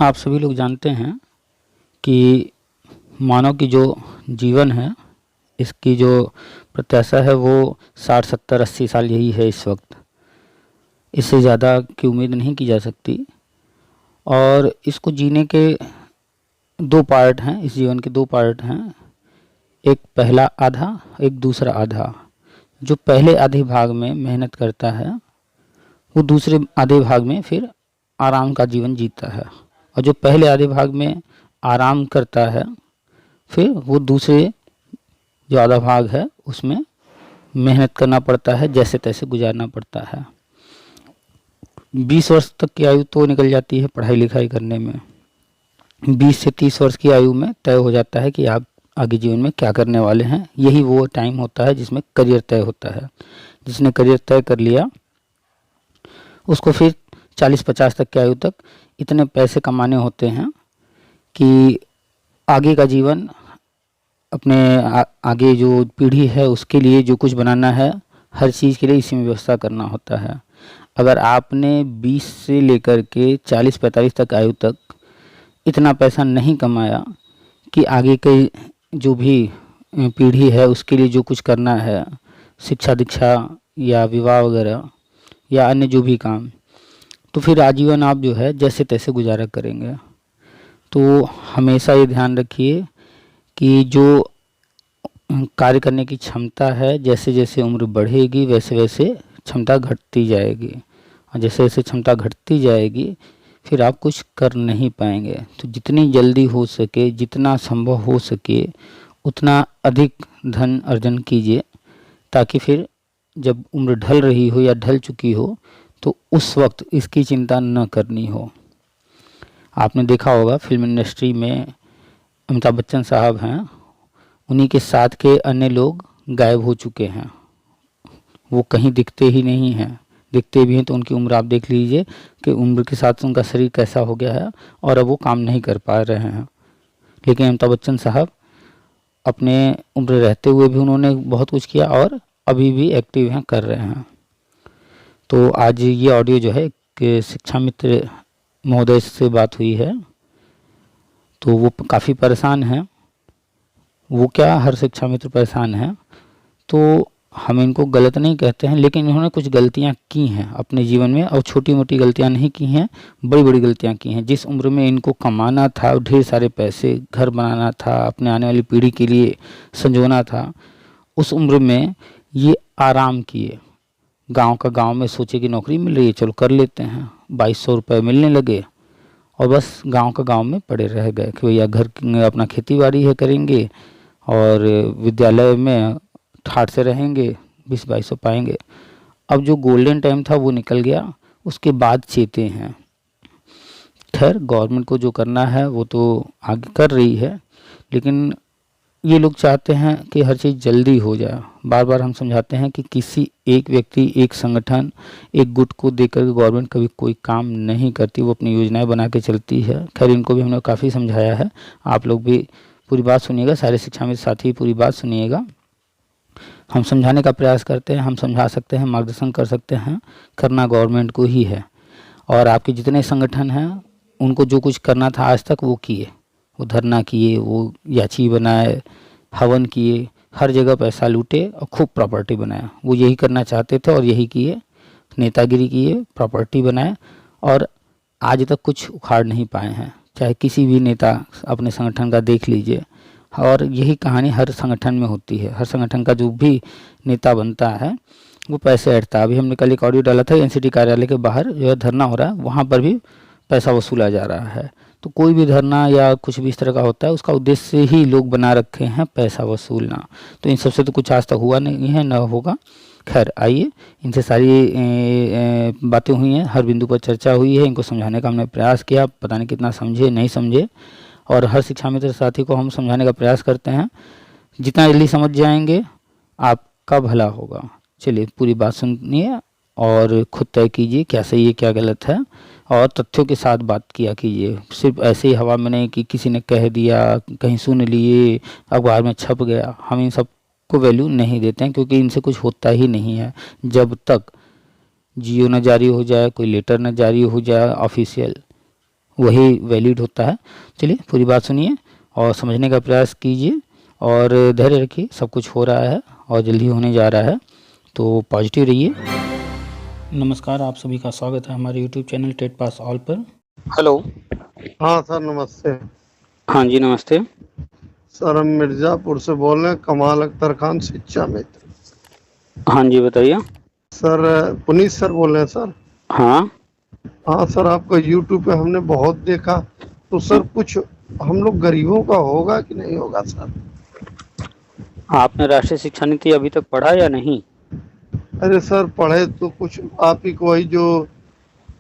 आप सभी लोग जानते हैं कि मानव की जो जीवन है, इसकी जो प्रत्याशा है वो 60, 70, 80 साल यही है इस वक्त। इससे ज़्यादा की उम्मीद नहीं की जा सकती। और इसको जीने के दो पार्ट हैं, इस जीवन के दो पार्ट हैं। एक पहला आधा, एक दूसरा आधा। जो पहले आधे भाग में मेहनत करता है वो दूसरे आधे भाग में फिर आराम का जीवन जीता है। और जो पहले आधे भाग में आराम करता है फिर वो दूसरे जो आधा भाग है उसमें मेहनत करना पड़ता है, जैसे तैसे गुजारना पड़ता है। 20 वर्ष तक की आयु तो निकल जाती है पढ़ाई लिखाई करने में। 20 से 30 वर्ष की आयु में तय हो जाता है कि आप आगे जीवन में क्या करने वाले हैं। यही वो टाइम होता है जिसमें करियर तय होता है। जिसने करियर तय कर लिया उसको फिर 40-50 तक की आयु तक इतने पैसे कमाने होते हैं कि आगे का जीवन अपने आगे जो पीढ़ी है उसके लिए जो कुछ बनाना है, हर चीज़ के लिए इसी में व्यवस्था करना होता है। अगर आपने 20 से लेकर के 40-45 तक आयु तक इतना पैसा नहीं कमाया कि आगे की जो भी पीढ़ी है उसके लिए जो कुछ करना है, शिक्षा दीक्षा या विवाह वगैरह या अन्य जो भी काम, तो फिर आजीवन आप जो है जैसे तैसे गुजारा करेंगे। तो हमेशा ये ध्यान रखिए कि जो कार्य करने की क्षमता है, जैसे जैसे उम्र बढ़ेगी वैसे वैसे क्षमता घटती जाएगी। और जैसे जैसे क्षमता घटती जाएगी फिर आप कुछ कर नहीं पाएंगे। तो जितनी जल्दी हो सके, जितना संभव हो सके उतना अधिक धन अर्जन कीजिए, ताकि फिर जब उम्र ढल रही हो या ढल चुकी हो तो उस वक्त इसकी चिंता न करनी हो। आपने देखा होगा फिल्म इंडस्ट्री में अमिताभ बच्चन साहब हैं, उन्हीं के साथ के अन्य लोग गायब हो चुके हैं। वो कहीं दिखते ही नहीं हैं। दिखते भी हैं तो उनकी उम्र आप देख लीजिए कि उम्र के साथ उनका शरीर कैसा हो गया है और अब वो काम नहीं कर पा रहे हैं। लेकिन अमिताभ बच्चन साहब अपने उम्र रहते हुए भी उन्होंने बहुत कुछ किया और अभी भी एक्टिव हैं, कर रहे हैं। तो आज ये ऑडियो जो है कि शिक्षा मित्र महोदय से बात हुई है, तो वो काफ़ी परेशान हैं। वो क्या, हर शिक्षा मित्र परेशान हैं। तो हम इनको गलत नहीं कहते हैं, लेकिन इन्होंने कुछ गलतियां की हैं अपने जीवन में, और छोटी मोटी गलतियां नहीं की हैं, बड़ी बड़ी गलतियां की हैं। जिस उम्र में इनको कमाना था, ढेर सारे पैसे, घर बनाना था, अपने आने वाली पीढ़ी के लिए संजोना था, उस उम्र में ये आराम किए। गांव का गांव में सोचे कि नौकरी मिल रही है, चलो कर लेते हैं। 2200 रुपये मिलने लगे और बस गांव का गांव में पड़े रह गए कि भैया घर अपना खेती बाड़ी है करेंगे और विद्यालय में ठाठ से रहेंगे, 20-2200 पाएंगे। अब जो गोल्डन टाइम था वो निकल गया, उसके बाद चेते हैं। खैर, गवर्नमेंट को जो करना है वो तो आगे कर रही है, लेकिन ये लोग चाहते हैं कि हर चीज़ जल्दी हो जाए। बार बार हम समझाते हैं कि किसी एक व्यक्ति, एक संगठन, एक गुट को देकर गवर्नमेंट कभी कोई काम नहीं करती, वो अपनी योजनाएं बना के चलती है। खैर, इनको भी हमने काफ़ी समझाया है। आप लोग भी पूरी बात सुनिएगा, सारे शिक्षा मित्र साथी पूरी बात सुनिएगा। हम समझाने का प्रयास करते हैं, हम समझा सकते हैं, मार्गदर्शन कर सकते हैं, करना गवर्नमेंट को ही है। और आपके जितने संगठन हैं उनको जो कुछ करना था आज तक वो किए। वो धरना किए, वो याची बनाए, हवन किए, हर जगह पैसा लूटे और खूब प्रॉपर्टी बनाया। वो यही करना चाहते थे और यही किए, नेतागिरी किए, प्रॉपर्टी बनाए और आज तक कुछ उखाड़ नहीं पाए हैं। चाहे किसी भी नेता अपने संगठन का देख लीजिए, और यही कहानी हर संगठन में होती है। हर संगठन का जो भी नेता बनता है वो पैसे ऐंठता है। अभी हमने कल एक ऑडियो डाला था, एनसीटी कार्यालय के बाहर जो है धरना हो रहा है, वहाँ पर भी पैसा वसूला जा रहा है। तो कोई भी धरना या कुछ भी इस तरह का होता है, उसका उद्देश्य ही लोग बना रखे हैं पैसा वसूलना। तो इन सबसे तो कुछ आज तक हुआ नहीं है, न होगा। खैर, आइए, इनसे सारी बातें हुई हैं, हर बिंदु पर चर्चा हुई है, इनको समझाने का हमने प्रयास किया। पता नहीं कितना समझे नहीं समझे, और हर शिक्षा मित्र साथी को हम समझाने का प्रयास करते हैं। जितना जल्दी समझ जाएंगे आपका भला होगा। चलिए, पूरी बात सुनिए और खुद तय कीजिए क्या सही है क्या गलत है, और तथ्यों के साथ बात किया कीजिए। सिर्फ ऐसे ही हवा में नहीं कि किसी ने कह दिया, कहीं सुन लिए, अखबार में छप गया। हम इन सब को वैल्यू नहीं देते हैं, क्योंकि इनसे कुछ होता ही नहीं है। जब तक जियो न जारी हो जाए, कोई लेटर न जारी हो जाए ऑफिशियल, वही वैलिड होता है। चलिए पूरी बात सुनिए और समझने का प्रयास कीजिए और धैर्य रखिए, सब कुछ हो रहा है और जल्दी होने जा रहा है, तो पॉजिटिव रहिए। नमस्कार, आप सभी का स्वागत है हमारे YouTube channel TET pass all पर। हेलो। हाँ सर, नमस्ते। हाँ जी नमस्ते। सर हम मिर्ज़ापुर से बोल रहे हैं, कमाल अख्तर खान शिक्षा मित्र। हाँ जी बताइए। सर पुनीत सर बोल रहे हैं सर? हाँ। हाँ सर, आपका यूट्यूब पे हमने बहुत देखा, तो सर कुछ हम लोग गरीबों का होगा कि नहीं होगा सर? आपने राष्ट्रीय शिक्षा नीति अभी तक पढ़ा या नहीं? अरे सर पढ़े तो कुछ, आप ही को वही जो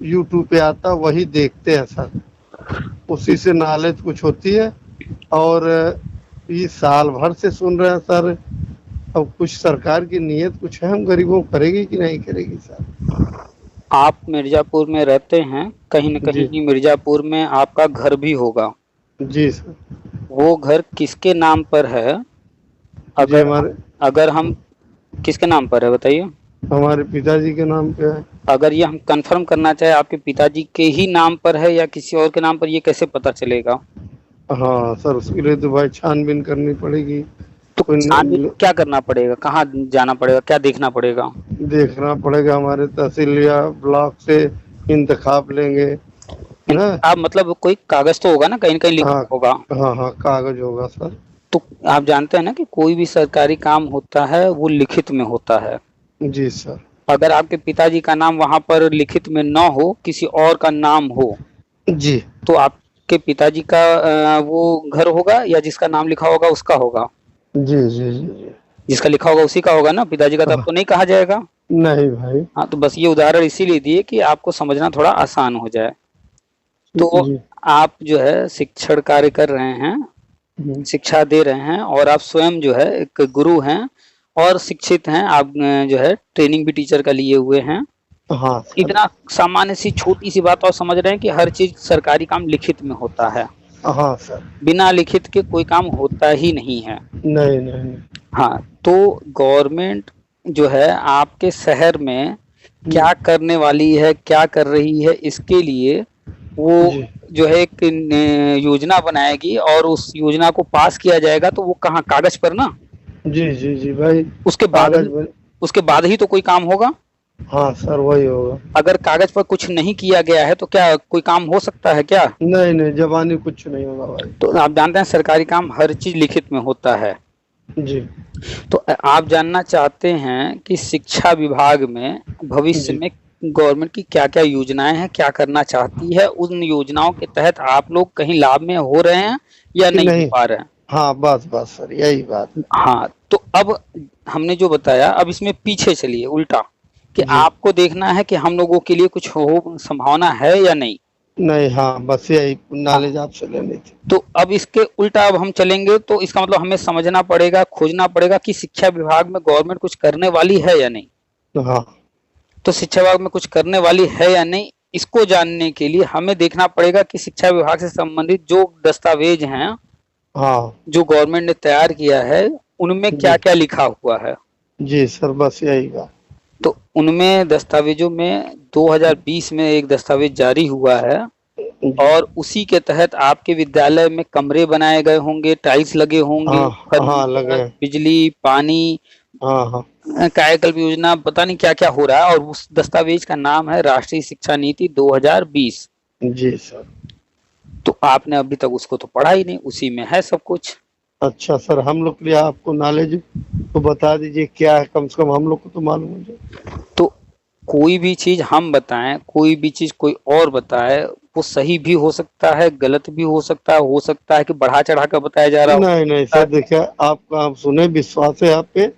यूट्यूब पे आता वही देखते हैं सर, उसी से नॉलेज कुछ होती है। और ये साल भर से सुन रहे हैं सर, अब कुछ सरकार की नीयत कुछ है, हम गरीबों को करेगी कि नहीं करेगी सर? आप मिर्जापुर में रहते हैं, कहीं न कहीं जी ही मिर्जापुर में आपका घर भी होगा। जी सर। वो घर किसके नाम पर है? जी अगर अगर हम किसके नाम पर है बताइए? हमारे पिताजी के नाम पे है। अगर ये हम कंफर्म करना चाहे आपके पिताजी के ही नाम पर है या किसी और के नाम पर, ये कैसे पता चलेगा? हाँ सर, उसके लिए तो भाई छानबीन करनी पड़ेगी। तो छानबीन क्या करना पड़ेगा, कहाँ जाना पड़ेगा, क्या देखना पड़ेगा? देखना पड़ेगा, हमारे तहसील या ब्लॉक से इंतखाब लेंगे ना। आप मतलब कोई कागज तो होगा ना, कहीं न कहीं लिखा हाँ होगा। हाँ हाँ, कागज होगा सर। तो आप जानते हैं ना कि कोई भी सरकारी काम होता है वो लिखित में होता है। जी सर। अगर आपके पिताजी का नाम वहां पर लिखित में न हो, किसी और का नाम हो, जी तो आपके पिताजी का वो घर होगा या जिसका नाम लिखा होगा उसका होगा? जी जी जी जी। जिसका लिखा होगा उसी का होगा ना, पिताजी का तब तो नहीं कहा जाएगा। नहीं भाई। हाँ, तो बस ये उदाहरण इसीलिए दिए कि आपको समझना थोड़ा आसान हो जाए। तो जी। आप जो है शिक्षण कार्य कर रहे हैं, शिक्षा दे रहे हैं और आप स्वयं जो है एक गुरु हैं और शिक्षित हैं। आप जो है ट्रेनिंग भी टीचर का लिए हुए हैं। हाँ सर। इतना सामान्य सी छोटी सी बात और समझ रहे हैं कि हर चीज सरकारी काम लिखित में होता है। हाँ सर। बिना लिखित के कोई काम होता ही नहीं है। नहीं नहीं। हाँ, तो गवर्नमेंट जो है आपके शहर में क्या करने वाली है, क्या कर रही है, इसके लिए वो जी जो है एक योजना बनाएगी और उस योजना को पास किया जाएगा। तो वो कहाँ, कागज पर ना। जी जी जी भाई। उसके बाद कागज ही में। उसके बाद ही तो कोई काम होगा। हाँ सर, वही होगा। अगर कागज पर कुछ नहीं किया गया है तो क्या कोई काम हो सकता है क्या? नहीं नहीं, जबानी कुछ नहीं होगा भाई। तो आप जानते हैं सरकारी काम हर चीज लिखित में होता है। जी तो आप जानना चाहते हैं कि शिक्षा विभाग में भविष्य जी में गवर्नमेंट की क्या क्या योजनाएं हैं, क्या करना चाहती है, उन योजनाओं के तहत आप लोग कहीं लाभ में हो रहे हैं या कि नहीं हो नहीं। पा रहे हैं? हाँ बस बस सर, यही बात है। हाँ, तो अब हमने जो बताया, अब इसमें पीछे चलिए उल्टा कि जी आपको देखना है कि हम लोगों के लिए कुछ हो संभावना है या नहीं। नहीं, हाँ बस यही हाँ, नॉलेज आपसे लेनी थी। तो अब इसके उल्टा अब हम चलेंगे, तो इसका मतलब हमें समझना पड़ेगा, खोजना पड़ेगा कि शिक्षा विभाग में गवर्नमेंट कुछ करने वाली है या नहीं। हाँ तो शिक्षा विभाग में कुछ करने वाली है या नहीं, इसको जानने के लिए हमें देखना पड़ेगा कि शिक्षा विभाग से संबंधित जो दस्तावेज हैं हाँ। जो गवर्नमेंट ने तैयार किया है, उनमें क्या जी क्या लिखा हुआ है। जी सर, बस यही बात। तो उनमें दस्तावेजों में 2020 में एक दस्तावेज जारी हुआ है जी। और उसी के तहत आपके विद्यालय में कमरे बनाए गए होंगे, टाइल्स लगे होंगे, हाँ हाँ, लगे फर्नीचर, हैं। बिजली, पानी, हाँ हाँ। कायाकल्प योजना, पता नहीं क्या क्या हो रहा है। और उस दस्तावेज का नाम है राष्ट्रीय शिक्षा नीति 2020। जी सर। तो आपने अभी तक उसको तो पढ़ा ही नहीं, उसी में है सब कुछ। अच्छा सर, हम लोग के लिए आपको नॉलेज तो बता दीजिए क्या है, कम से कम हम लोग को तो मालूम हो जाए। तो कोई भी चीज हम बताएं, कोई भी चीज कोई और बताए, वो सही भी हो सकता है, गलत भी हो सकता है कि बढ़ा चढ़ा कर बताया जा रहा नहीं नहीं हो। सर, देखिए आपका हम सुने, विश्वास है आप पे,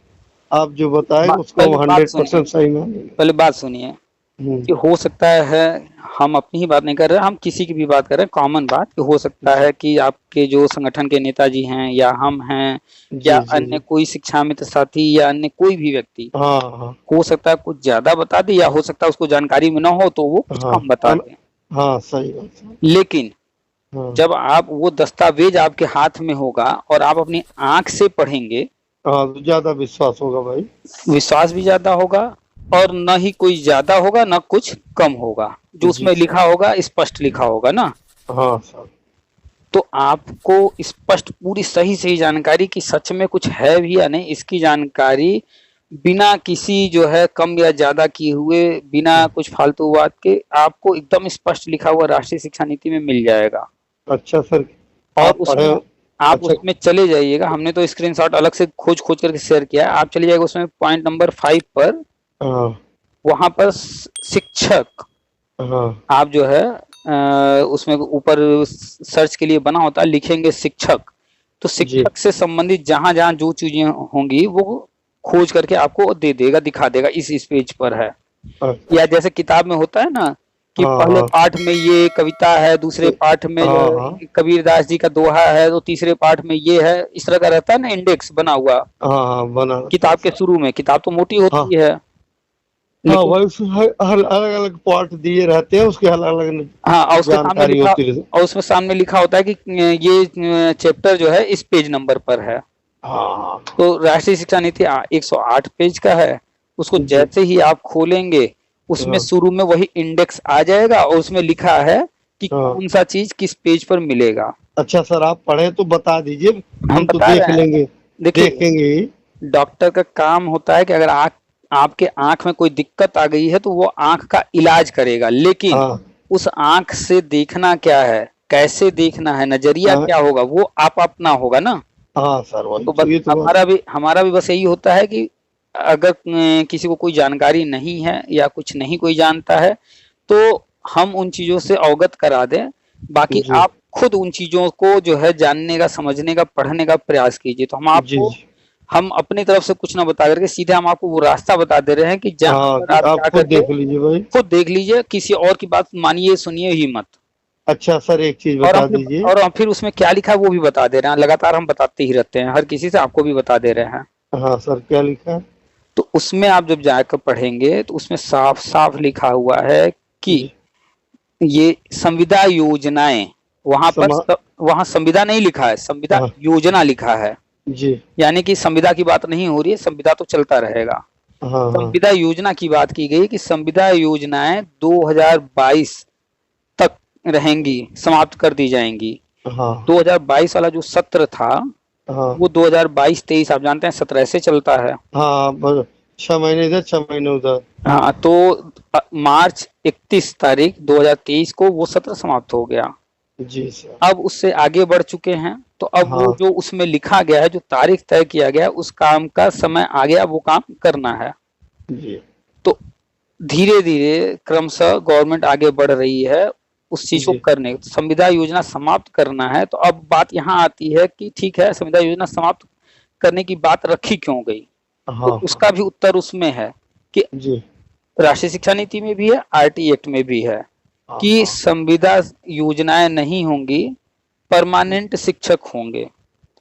आप जो बताए उसको पहले हम बात सुनिए, 100% सही मानेंगे। पहले बात सुनिए कि हो सकता है, हम अपनी ही बात नहीं कर रहे, हम किसी की भी बात कर रहे हैं, कॉमन बात कि हो सकता है कि आपके जो संगठन के नेताजी हैं या हम हैं या जी जी अन्य जी। कोई शिक्षा मित्र साथी या अन्य कोई भी व्यक्ति, हाँ हाँ हो सकता है कुछ ज्यादा बता दे या हो सकता है उसको जानकारी में ना हो तो वो कुछ हाँ। कम बता दे। हाँ सही बात है। लेकिन हाँ जब आप वो दस्तावेज आपके हाथ में होगा और आप अपनी आंख से पढ़ेंगे, हाँ, तो ज्यादा विश्वास होगा भाई। विश्वास भी ज्यादा होगा और न ही कोई ज्यादा होगा न कुछ कम होगा। जो जी उसमें लिखा होगा स्पष्ट लिखा होगा ना। हाँ सर। तो आपको स्पष्ट पूरी सही सही जानकारी कि सच में कुछ है भी या नहीं, इसकी जानकारी बिना किसी जो है कम या ज्यादा किए हुए, बिना कुछ फालतू बात के आपको एकदम स्पष्ट लिखा हुआ राष्ट्रीय शिक्षा नीति में मिल जाएगा। अच्छा सर। और आप पढ़े? उसमें आप अच्छा। उसमें चले जाइएगा, हमने तो स्क्रीनशॉट अलग से खोज खोज करके शेयर किया है, आप चले जाइएगा उसमें पॉइंट नंबर 5 पर, हाँ वहां पर शिक्षक, हाँ आप जो है उसमें ऊपर सर्च के लिए बना होता है, लिखेंगे शिक्षक, तो जी। शिक्षक से संबंधित जहां जहां जो चीजें होंगी वो खोज करके आपको दे देगा, दिखा देगा इस पेज पर है। या अच्छा। जैसे किताब में होता है ना कि हाँ पहले हाँ पाठ में ये कविता है, दूसरे पाठ में जो हाँ हाँ है कबीरदास जी का दोहा है, तो तीसरे पाठ में ये है, इस तरह का रहता है ना इंडेक्स बना हुआ हाँ हाँ बना रहता है किताब के सर। शुरू में। किताब तो मोटी हाँ होती है, हाँ, लेकिन वही उसमें हर अलग अलग पार्ट दिए रहते हैं, उसके अलग अलग हाँ, और उसके सामने जानकारी लिखा, होती रहती। और उसमें सामने लिखा होता है कि ये चैप्टर जो है इस पेज नंबर पर है। हाँ हाँ तो राष्ट्रीय शिक्षा नीति 108 पेज का है, उसको जी। जैसे ही आप खोलेंगे उसमें हाँ शुरू में वही इंडेक्स आ जाएगा और उसमें लिखा है कि हाँ। कौन सा चीज किस पेज पर मिलेगा। अच्छा सर, आप पढ़े तो बता दीजिए, हम हम तो बता देख रहे हैं, लेंगे, देखिए देखेंगे ही। डॉक्टर का काम होता है कि अगर आपके आंख में कोई दिक्कत आ गई है तो वो आंख का इलाज करेगा, लेकिन हाँ उस आंख से देखना क्या है, कैसे देखना है, नजरिया हाँ क्या होगा, वो आप अपना होगा ना। हाँ सर, वही तो तो, बस ये तो बात। हमारा भी बस यही होता है कि अगर किसी को कोई जानकारी नहीं है या कुछ नहीं कोई जानता है तो हम उन चीजों से अवगत करा दें, बाकी जी आप खुद उन चीजों को जो है जानने का, समझने का, पढ़ने का प्रयास कीजिए। तो जी जी। हम अपनी तरफ से कुछ ना बता करके सीधे हम आपको वो रास्ता बता दे रहे हैं कि जहां हाँ, पर कि आप आप जा खुद करके देख लीजिए भाई। खुद देख लीजिए, किसी और की बात मानिए सुनिए ही मत। अच्छा सर, एक चीज और बता दीजिए। हम फिर उसमें क्या लिखा है वो भी बता दे रहे हैं, लगातार हम बताते ही रहते हैं, हर किसी से आपको भी बता दे रहे हैं। हाँ सर, क्या लिखा है? तो उसमें आप जब जाकर पढ़ेंगे तो उसमें साफ साफ लिखा हुआ है कि जी। ये संविदा योजनाएं, समा वहां संविदा नहीं लिखा है, संविदा हाँ योजना लिखा है। जी। यानी कि संविदा की बात नहीं हो रही है, संविदा तो चलता रहेगा। हाँ हाँ संविदा योजना की बात की गई कि संविदा योजनाएं 2022 तक रहेंगी, समाप्त कर दी जाएंगी। हाँ 2022 वाला जो सत्र था हाँ वो 2022-23 आप जानते हैं 17 से चलता है। हाँ, बस 6 महीने इधर, 6 महीने उधर। हाँ, तो मार्च 31 तारीख 2023 को वो सत्र समाप्त हो गया। जी सर। अब उससे आगे बढ़ चुके हैं, तो अब वो हाँ जो उसमें लिखा गया है, जो तारीख तय किया गया है, उस काम का समय आ गया, वो काम करना है। जी तो धीरे धीरे क्रमशः गवर्नमेंट आगे बढ़ रही है उस चीज को जी। करने, संविदा योजना समाप्त करना है। तो अब बात यहाँ आती है कि ठीक है, संविदा योजना समाप्त करने की बात रखी क्यों गई, तो हाँ हाँ उसका भी उत्तर उसमें है कि जी। राष्ट्रीय शिक्षा नीति में भी है, आरटी एक्ट में भी है हाँ कि हाँ संविदा योजनाएं नहीं होंगी, परमानेंट शिक्षक होंगे।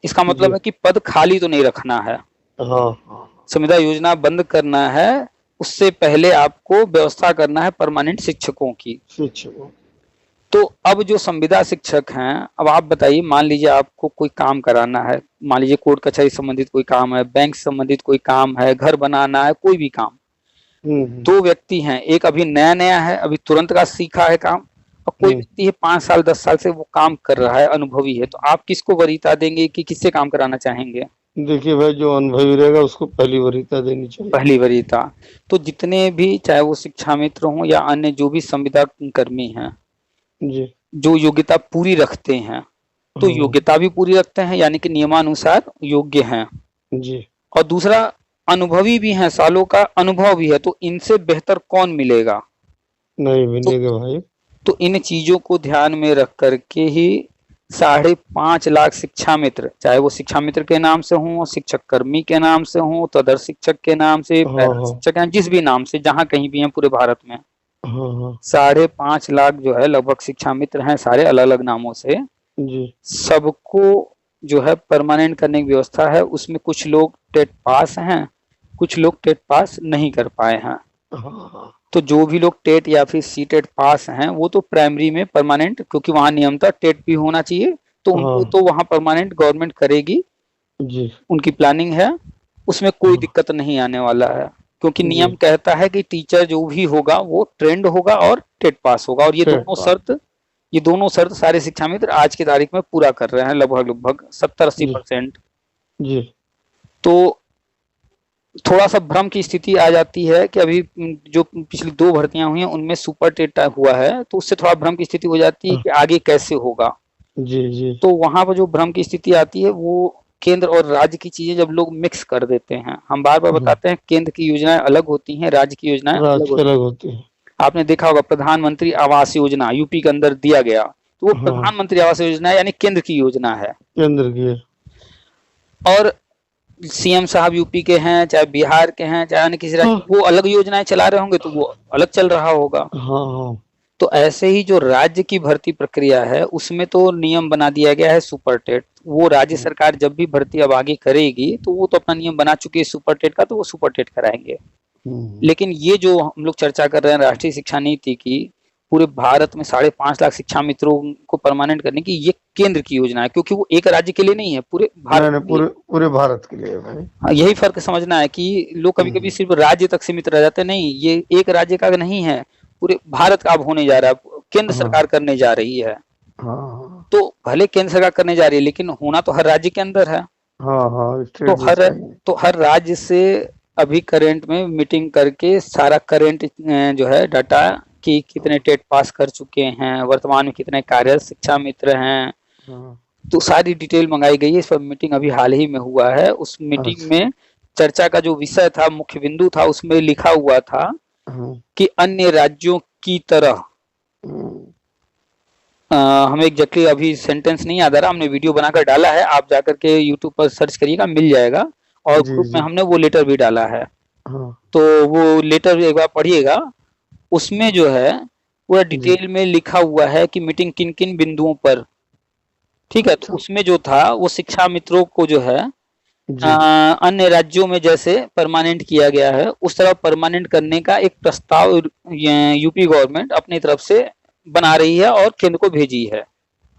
इसका जी। मतलब है कि पद खाली तो नहीं रखना है, हाँ हाँ संविदा योजना बंद करना है, उससे पहले आपको व्यवस्था करना है परमानेंट शिक्षकों की। शिक्षकों। तो अब जो संविदा शिक्षक हैं, अब आप बताइए, मान लीजिए आपको कोई काम कराना है, मान लीजिए कोर्ट कचहरी संबंधित कोई काम है, बैंक संबंधित कोई काम है, घर बनाना है, कोई भी काम। हम्म दो व्यक्ति हैं, एक अभी नया नया है, अभी तुरंत का सीखा है काम, और कोई हम्म। व्यक्ति है 5 साल 10 साल से वो काम कर रहा है, अनुभवी है। तो आप किसको वरीयता देंगे कि किससे काम कराना चाहेंगे? देखिए भाई, जो अनुभवी रहेगा उसको पहली वरीयता देनी चाहिए। पहली वरीयता। तो जितने भी, चाहे वो शिक्षा मित्र हों या अन्य जो भी संविदा कर्मी हैं, जी। जो योग्यता पूरी रखते हैं, तो हाँ योग्यता भी पूरी रखते हैं यानी कि नियमानुसार योग्य हैं, जी। और दूसरा अनुभवी भी हैं, सालों का अनुभव भी है, तो इनसे बेहतर कौन मिलेगा? नहीं तो मिलेगा भाई। इन चीजों को ध्यान में रख करके ही 5.5 लाख शिक्षा मित्र, चाहे वो शिक्षा मित्र के नाम से हों, शिक्षक कर्मी के नाम से हों, तदर शिक्षक के नाम से, हाँ पैरा हाँ शिक्षक हैं, जिस भी नाम से, जहां कहीं भी हैं पूरे भारत में, हाँ हाँ 5.5 लाख जो है लगभग शिक्षा मित्र हैं, सारे अलग अलग नामों से। जी। सबको जो है परमानेंट करने की व्यवस्था है। उसमें कुछ लोग टेट पास हैं, कुछ लोग टेट पास नहीं कर पाए हैं। हाँ हाँ तो जो भी लोग टेट या फिर सी टेट पास हैं वो तो प्राइमरी में परमानेंट, क्योंकि वहां नियम था टेट भी होना चाहिए, तो उनको हाँ तो वहां परमानेंट गवर्नमेंट करेगी, जी उनकी प्लानिंग है, उसमें कोई हाँ दिक्कत नहीं आने वाला है। क्योंकि जी। नियम कहता है कि टीचर जो भी होगा वो ट्रेंड होगा और टेट पास होगा, और ये टेट दोनों पास। शर्त ये दोनों शर्त सारे शिक्षा मित्र आज की तारीख में पूरा कर रहे हैं, लगभग 70-80%। जी तो थोड़ा सा भ्रम की स्थिति आ जाती है कि अभी जो पिछली 2 भर्तियां हुई हैं उनमें सुपर टेट हुआ है, तो उससे थोड़ा भ्रम की स्थिति हो जाती है कि आगे कैसे होगा। जी जी तो वहां पर जो भ्रम की स्थिति आती है वो केंद्र और राज्य की चीजें जब लोग मिक्स कर देते हैं। हम बार बार बताते हैं केंद्र की योजनाएं अलग होती हैं, राज्य की योजनाएं अलग राज्य होती अलग हैं। होती है। आपने देखा होगा प्रधानमंत्री आवास योजना यूपी के अंदर दिया गया, तो वो हाँ प्रधानमंत्री आवास योजना है, यानी केंद्र की योजना है। केंद्र की है। और सीएम साहब यूपी के हैं, चाहे बिहार के हैं, चाहे अन्य किसी राज्य, वो अलग योजनाएं चला रहे होंगे तो वो अलग चल रहा होगा। हाँ हाँ तो ऐसे ही जो राज्य की भर्ती प्रक्रिया है उसमें तो नियम बना दिया गया है सुपर टेट। वो राज्य सरकार जब भी भर्ती अब आगे करेगी तो वो तो अपना नियम बना चुकी है सुपर टेट का, तो वो सुपर टेट कराएंगे। लेकिन ये जो हम लोग चर्चा कर रहे हैं राष्ट्रीय शिक्षा नीति की, पूरे भारत में 5.5 लाख शिक्षा मित्रों को परमानेंट करने की, ये केंद्र की योजना है, क्योंकि वो एक राज्य के लिए नहीं है, पूरे भारत नहीं, के लिए। पूरे भारत के लिए है भाई। हाँ, यही फर्क समझना है कि लोग कभी कभी सिर्फ राज्य तक सीमित रह जाते हैं। नहीं, ये एक राज्य का नहीं है, पूरे भारत का अब होने जा रहा है, केंद्र सरकार करने जा रही है। हाँ तो भले केंद्र सरकार करने जा रही है लेकिन होना तो हर राज्य के अंदर है। हाँ हाँ तो स्टेट हर जैसा ही। तो हर राज्य से अभी करंट में मीटिंग करके सारा करंट जो है डाटा कि कितने टेट पास कर चुके हैं, वर्तमान में कितने कार्यरत शिक्षा मित्र हैं, हाँ, तो सारी डिटेल मंगाई गई है। इस पर मीटिंग अभी हाल ही में हुआ है। उस मीटिंग अच्छा। में चर्चा का जो विषय था, मुख्य बिंदु था, उसमें लिखा हुआ था हाँ, कि अन्य राज्यों की तरह, हमें एग्जैक्टली अभी सेंटेंस नहीं याद आ रहा, हमने वीडियो बनाकर डाला है, आप जाकर के यूट्यूब पर सर्च करिएगा, मिल जाएगा। और जी ग्रुप में जी हमने वो लेटर भी डाला है, हाँ तो वो लेटर एक बार पढ़िएगा। उसमें जो है पूरा जी डिटेल में लिखा हुआ है कि मीटिंग किन किन बिंदुओं पर, ठीक है। तो अच्छा उसमें जो था वो शिक्षा मित्रों को जो है जी अन्य राज्यों में जैसे परमानेंट किया गया है उस तरह परमानेंट करने का एक प्रस्ताव यूपी गवर्नमेंट अपनी तरफ से बना रही है और केंद्र को भेजी है।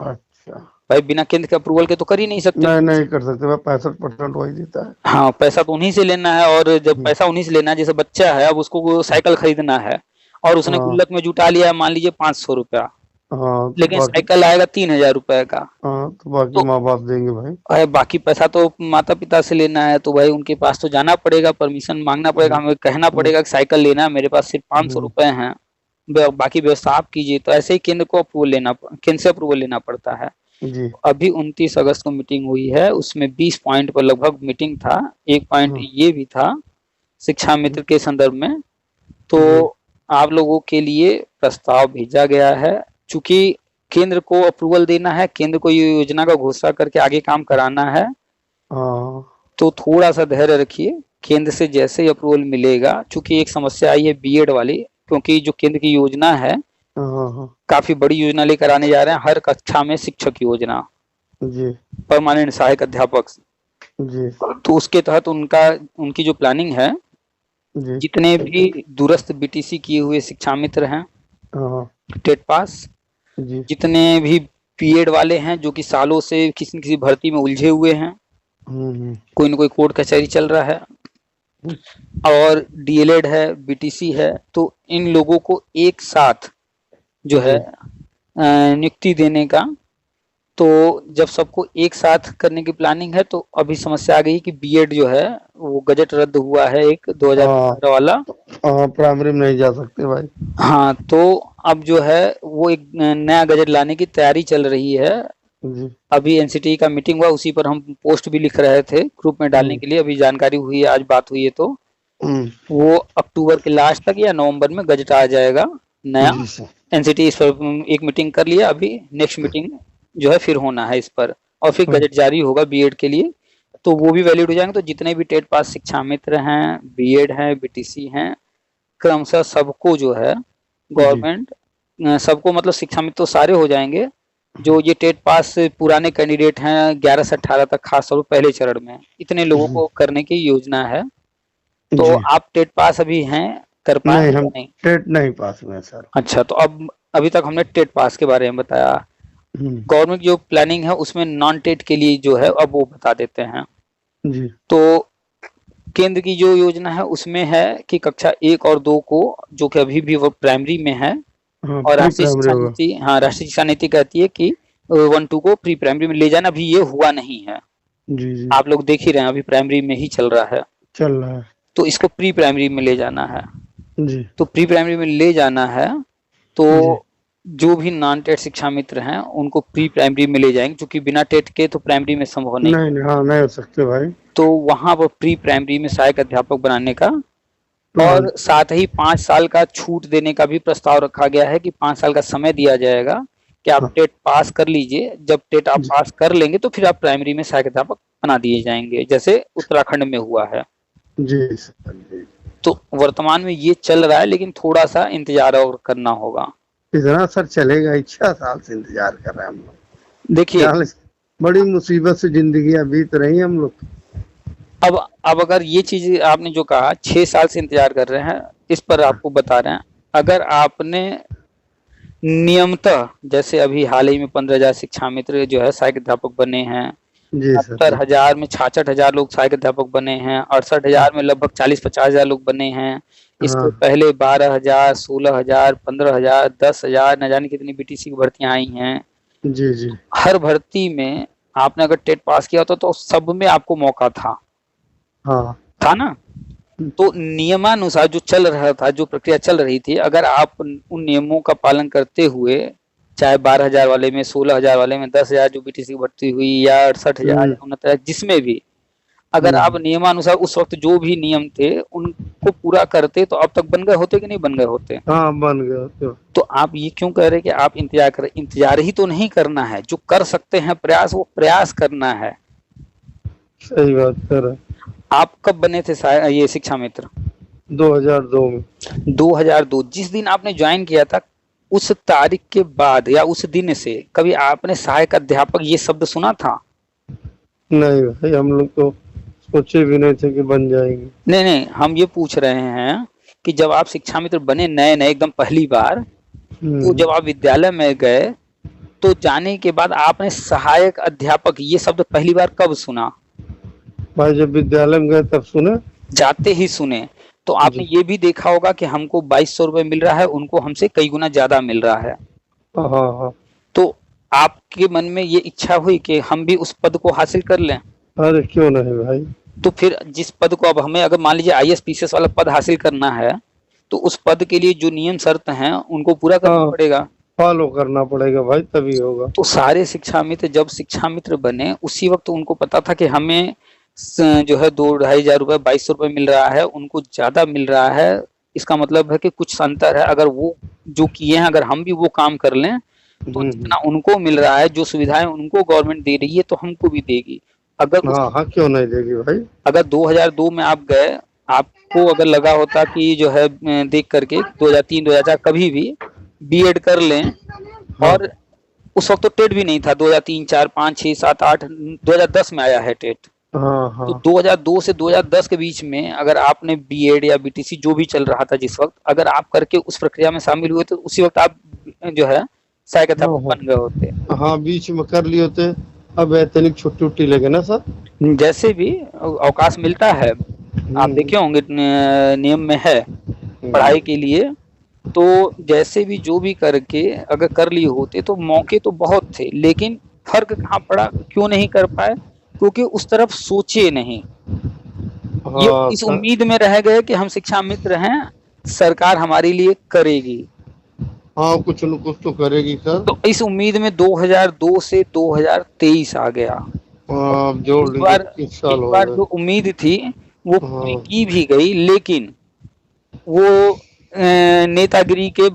अच्छा। भाई बिना केंद्र के अप्रूवल के तो कर ही नहीं सकते। नहीं कर सकते भाई, 65% वही देता है। हाँ, पैसा तो उन्हीं से लेना है, और जब पैसा उन्हीं से लेना है, जैसे बच्चा है अब उसको साइकिल खरीदना है और उसने हाँ गुल्लक में जुटा लिया है मान लीजिए 500 रुपया, हाँ तो लेकिन बाकी, साइकिल आएगा 3,000 रुपए का। हाँ तो बाकी तो माँ बाप देंगे भाई। अरे बाकी पैसा तो माता पिता से लेना है, तो भाई उनके पास तो जाना पड़ेगा, परमिशन मांगना पड़ेगा, हमें कहना पड़ेगा कि साइकिल लेना है, मेरे पास सिर्फ 500 रुपए हैं, बाकी व्यवस्था आप कीजिए। तो ऐसे ही केंद्र को अप्रूवल केंद्र से अप्रूवल लेना पड़ता है। जी अभी 29 अगस्त को मीटिंग हुई है, उसमें 20 पॉइंट पर लगभग मीटिंग था। एक पॉइंट ये भी था शिक्षा मित्र के संदर्भ में, तो आप लोगों के लिए प्रस्ताव भेजा गया है। चूंकि केंद्र को अप्रूवल देना है, केंद्र को ये योजना का घोषणा करके आगे काम कराना है, हाँ तो थोड़ा सा धैर्य रखिए। केंद्र से जैसे ही अप्रूवल मिलेगा, चूंकि एक समस्या आई है बीएड वाली, क्योंकि जो केंद्र की योजना है हाँ हाँ काफी बड़ी योजना लेकर आने जा रहे हैं, हर कक्षा में शिक्षक योजना, जी परमानेंट सहायक अध्यापक। जी तो उसके तहत उनकी जो प्लानिंग है, जी जितने भी दूरस्थ बीटीसी किए हुए शिक्षा मित्र हैं हाँ टेट पास, जी जितने भी बीएड वाले हैं जो कि सालों से किसी न किसी भर्ती में उलझे हुए हैं, कोई न कोई कोर्ट कचहरी चल रहा है, और डीएलएड है, बीटीसी है, तो इन लोगों को एक साथ जो है नियुक्ति देने का, तो जब सबको एक साथ करने की प्लानिंग है, तो अभी समस्या आ गई कि बीएड जो है वो गजट रद्द हुआ है एक 2018 वाला। हाँ प्राइमरी में नहीं जा सकते भाई। हाँ, तो अब जो है वो एक नया गजट लाने की तैयारी चल रही है। जी अभी एनसीटी का मीटिंग हुआ, उसी पर हम पोस्ट भी लिख रहे थे ग्रुप में डालने के लिए, अभी जानकारी हुई है, आज बात हुई है, तो वो अक्टूबर के लास्ट तक या नवंबर में गजट आ जाएगा नया। जी सर। एनसीटी इस पर एक मीटिंग कर लिया, अभी नेक्स्ट मीटिंग जो है फिर होना है इस पर, और फिर गजट जारी होगा बीएड के लिए, तो वो भी वैलिड हो जाएंगे। तो जितने भी टेट पास शिक्षा मित्र हैं, बीएड हैं, बीटीसी हैं, क्रमशः सबको जो है गवर्नमेंट सबको, मतलब शिक्षा मित्र तो सारे हो जाएंगे। जो ये टेट पास पुराने कैंडिडेट हैं 11 से 18 तक, खास तौर पर पहले चरण में, इतने लोगों को करने की योजना है। तो आप टेट पास अभी हैं, कर पाए नहीं, हम नहीं? टेट नहीं पास हुए सर। अच्छा, तो अब अभी तक हमने टेट पास के बारे में बताया। गवर्नमेंट जो प्लानिंग है उसमें नॉन टेट के लिए जो है अब वो बता देते हैं। जी तो केंद्र की जो योजना है उसमें है कि कक्षा 1 और 2 को, जो कि अभी भी वो प्राइमरी में है, हाँ और प्री राष्ट्रीय प्राइमरी शिक्षा होगा। नीति, हाँ राष्ट्रीय शिक्षा नीति कहती है कि 1-2 को प्री प्राइमरी में ले जाना। अभी ये हुआ नहीं है, जी जी। आप लोग देख ही रहे हैं, अभी प्राइमरी में ही चल रहा है, चल रहा है। तो इसको प्री प्राइमरी में ले जाना है। जी तो प्री प्राइमरी में ले जाना है, तो जी। जो भी नॉन टेट शिक्षा मित्र हैं उनको प्री प्राइमरी में ले जाएंगे, क्योंकि बिना टेट के तो प्राइमरी में संभव नहीं। नहीं नहीं, हाँ नहीं हो सकते भाई। तो वहां पर प्री प्राइमरी में सहायक अध्यापक बनाने का, हाँ और साथ ही 5 साल का छूट देने का भी प्रस्ताव रखा गया है कि 5 साल का समय दिया जाएगा कि आप हाँ। टेट पास कर लीजिए, जब टेट आप जी पास कर लेंगे तो फिर आप प्राइमरी में सहायक अध्यापक बना दिए जाएंगे, जैसे उत्तराखंड में हुआ है। जी सर जी। तो वर्तमान में ये चल रहा है, लेकिन थोड़ा सा इंतजार और करना होगा। इतना सर चलेगा ही, 6 साल से इंतजार कर रहे हैं हम लोग। देखिए, 40 बड़ी मुसीबत से जिंदगी बीत रही है हम लोग। अब अगर ये चीज आपने जो कहा 6 साल से इंतजार कर रहे हैं, इस पर आपको बता रहे हैं, अगर आपने नियमतः, जैसे अभी हाल ही में 15,000 शिक्षा मित्र जो है सहायक अध्यापक बने हैं, जी सर जी। 70,000 में 66,000 लोग सहायक अध्यापक बने हैं, 68,000 में लगभग 40-50,000 लोग बने हैं। इसके हाँ पहले 12,000, 16,000, 15,000, 10,000, न जाने कितनी बीटीसी की भर्तियां आई हैं। जी जी। हर भर्ती में आपने अगर टेट पास किया होता तो सब में आपको मौका था हाँ ना। तो नियमानुसार जो चल रहा था, जो प्रक्रिया चल रही थी, अगर आप उन नियमों का पालन करते हुए, चाहे 12,000 वाले में, 16,000 वाले में, 10,000 जो बीटीसी की भर्ती हुई, या 68,000 या 69,000, जिसमें भी अगर आप नियमानुसार उस वक्त जो भी नियम थे उनको पूरा करते तो अब तक बन गए होते कि नहीं बन गए होते। हाँ बन गया। तो आप ये क्यों कह रहे हैं कि आप इंतजार करें? इंतजार ही तो नहीं करना है, जो कर सकते हैं प्रयास, वो प्रयास करना है। सही बात कर रहे हैं। आप कब बने थे ये शिक्षा मित्र? 2002 में। 2002, जिस दिन आपने ज्वाइन किया था उस तारीख के बाद या उस दिन से कभी आपने सहायक अध्यापक ये शब्द सुना था? नहीं भाई, हम लोग तो सोचे भी नहीं थे कि बन जाएंगे। नहीं नहीं, हम ये पूछ रहे हैं कि जब आप शिक्षा मित्र बने नए नए एकदम पहली बार, तो जब आप विद्यालय में गए तो जाने के बाद आपने सहायक अध्यापक ये शब्द पहली बार कब सुना? भाई जब विद्यालय में गए तब सुने। जाते ही सुने। तो आपने ये भी देखा होगा कि हमको 2,200 रुपए मिल रहा है, उनको हमसे कई गुना ज्यादा मिल रहा है। हाँ हाँ। तो आपके मन में ये इच्छा हुई कि हम भी उस पद को हासिल कर लें? अरे क्यों नहीं भाई। तो फिर जिस पद को अब हमें, अगर मान लीजिए आईएएस पीसीएस वाला पद हासिल करना है, तो उस पद के लिए जो नियम शर्त हैं उनको पूरा करना पड़ेगा, फॉलो करना पड़ेगा भाई, तभी होगा। तो सारे शिक्षा मित्र जब शिक्षा मित्र बने उसी वक्त उनको पता था कि हमें जो है 2-2,500 रुपए, 2,200 रुपए मिल रहा है, उनको ज्यादा मिल रहा है। इसका मतलब है कि कुछ अंतर है। अगर वो जो किए हैं, अगर हम भी वो काम कर लें तो जितना उनको मिल रहा है, जो सुविधाएं उनको गवर्नमेंट दे रही है, तो हमको भी देगी। अगर हाँ क्यों नहीं देगी भाई। अगर 2002 में आप गए, आपको अगर लगा होता कि जो है देख करके 2003, 2004 कभी भी बीएड कर लें, और उस वक्त तो टेट भी नहीं था, 2003, 4, 5, 6, 7, 8, 2010 में आया है टेट। तो 2002 से 2010 के बीच में अगर आपने बीएड या बीटीसी जो भी चल रहा था जिस वक्त, अगर आप करके उस प्रक्रिया में शामिल हुए तो उसी वक्त आप जो है सहायक अध्यापक बन गए होते। हाँ बीच में कर लिए होते। अब इतनी छुट्टी उट्टी लगे ना सर, जैसे भी अवकाश मिलता है, आप देखे होंगे नियम में है पढ़ाई के लिए, तो जैसे भी जो भी करके अगर कर लिए होते तो मौके तो बहुत थे, लेकिन फर्क कहाँ पड़ा, क्यों नहीं कर पाए? क्योंकि उस तरफ सोचे नहीं। ये इस उम्मीद में रह गए कि हम शिक्षा मित्र हैं, सरकार हमारे लिए करेगी। हाँ कुछ न कुछ तो करेगी सर। तो इस उम्मीद में 2002 से 2023 आ गया। जोड़ इस बार जो उम्मीद थी वो पूरी की भी गई, लेकिन वो नेतागिरी के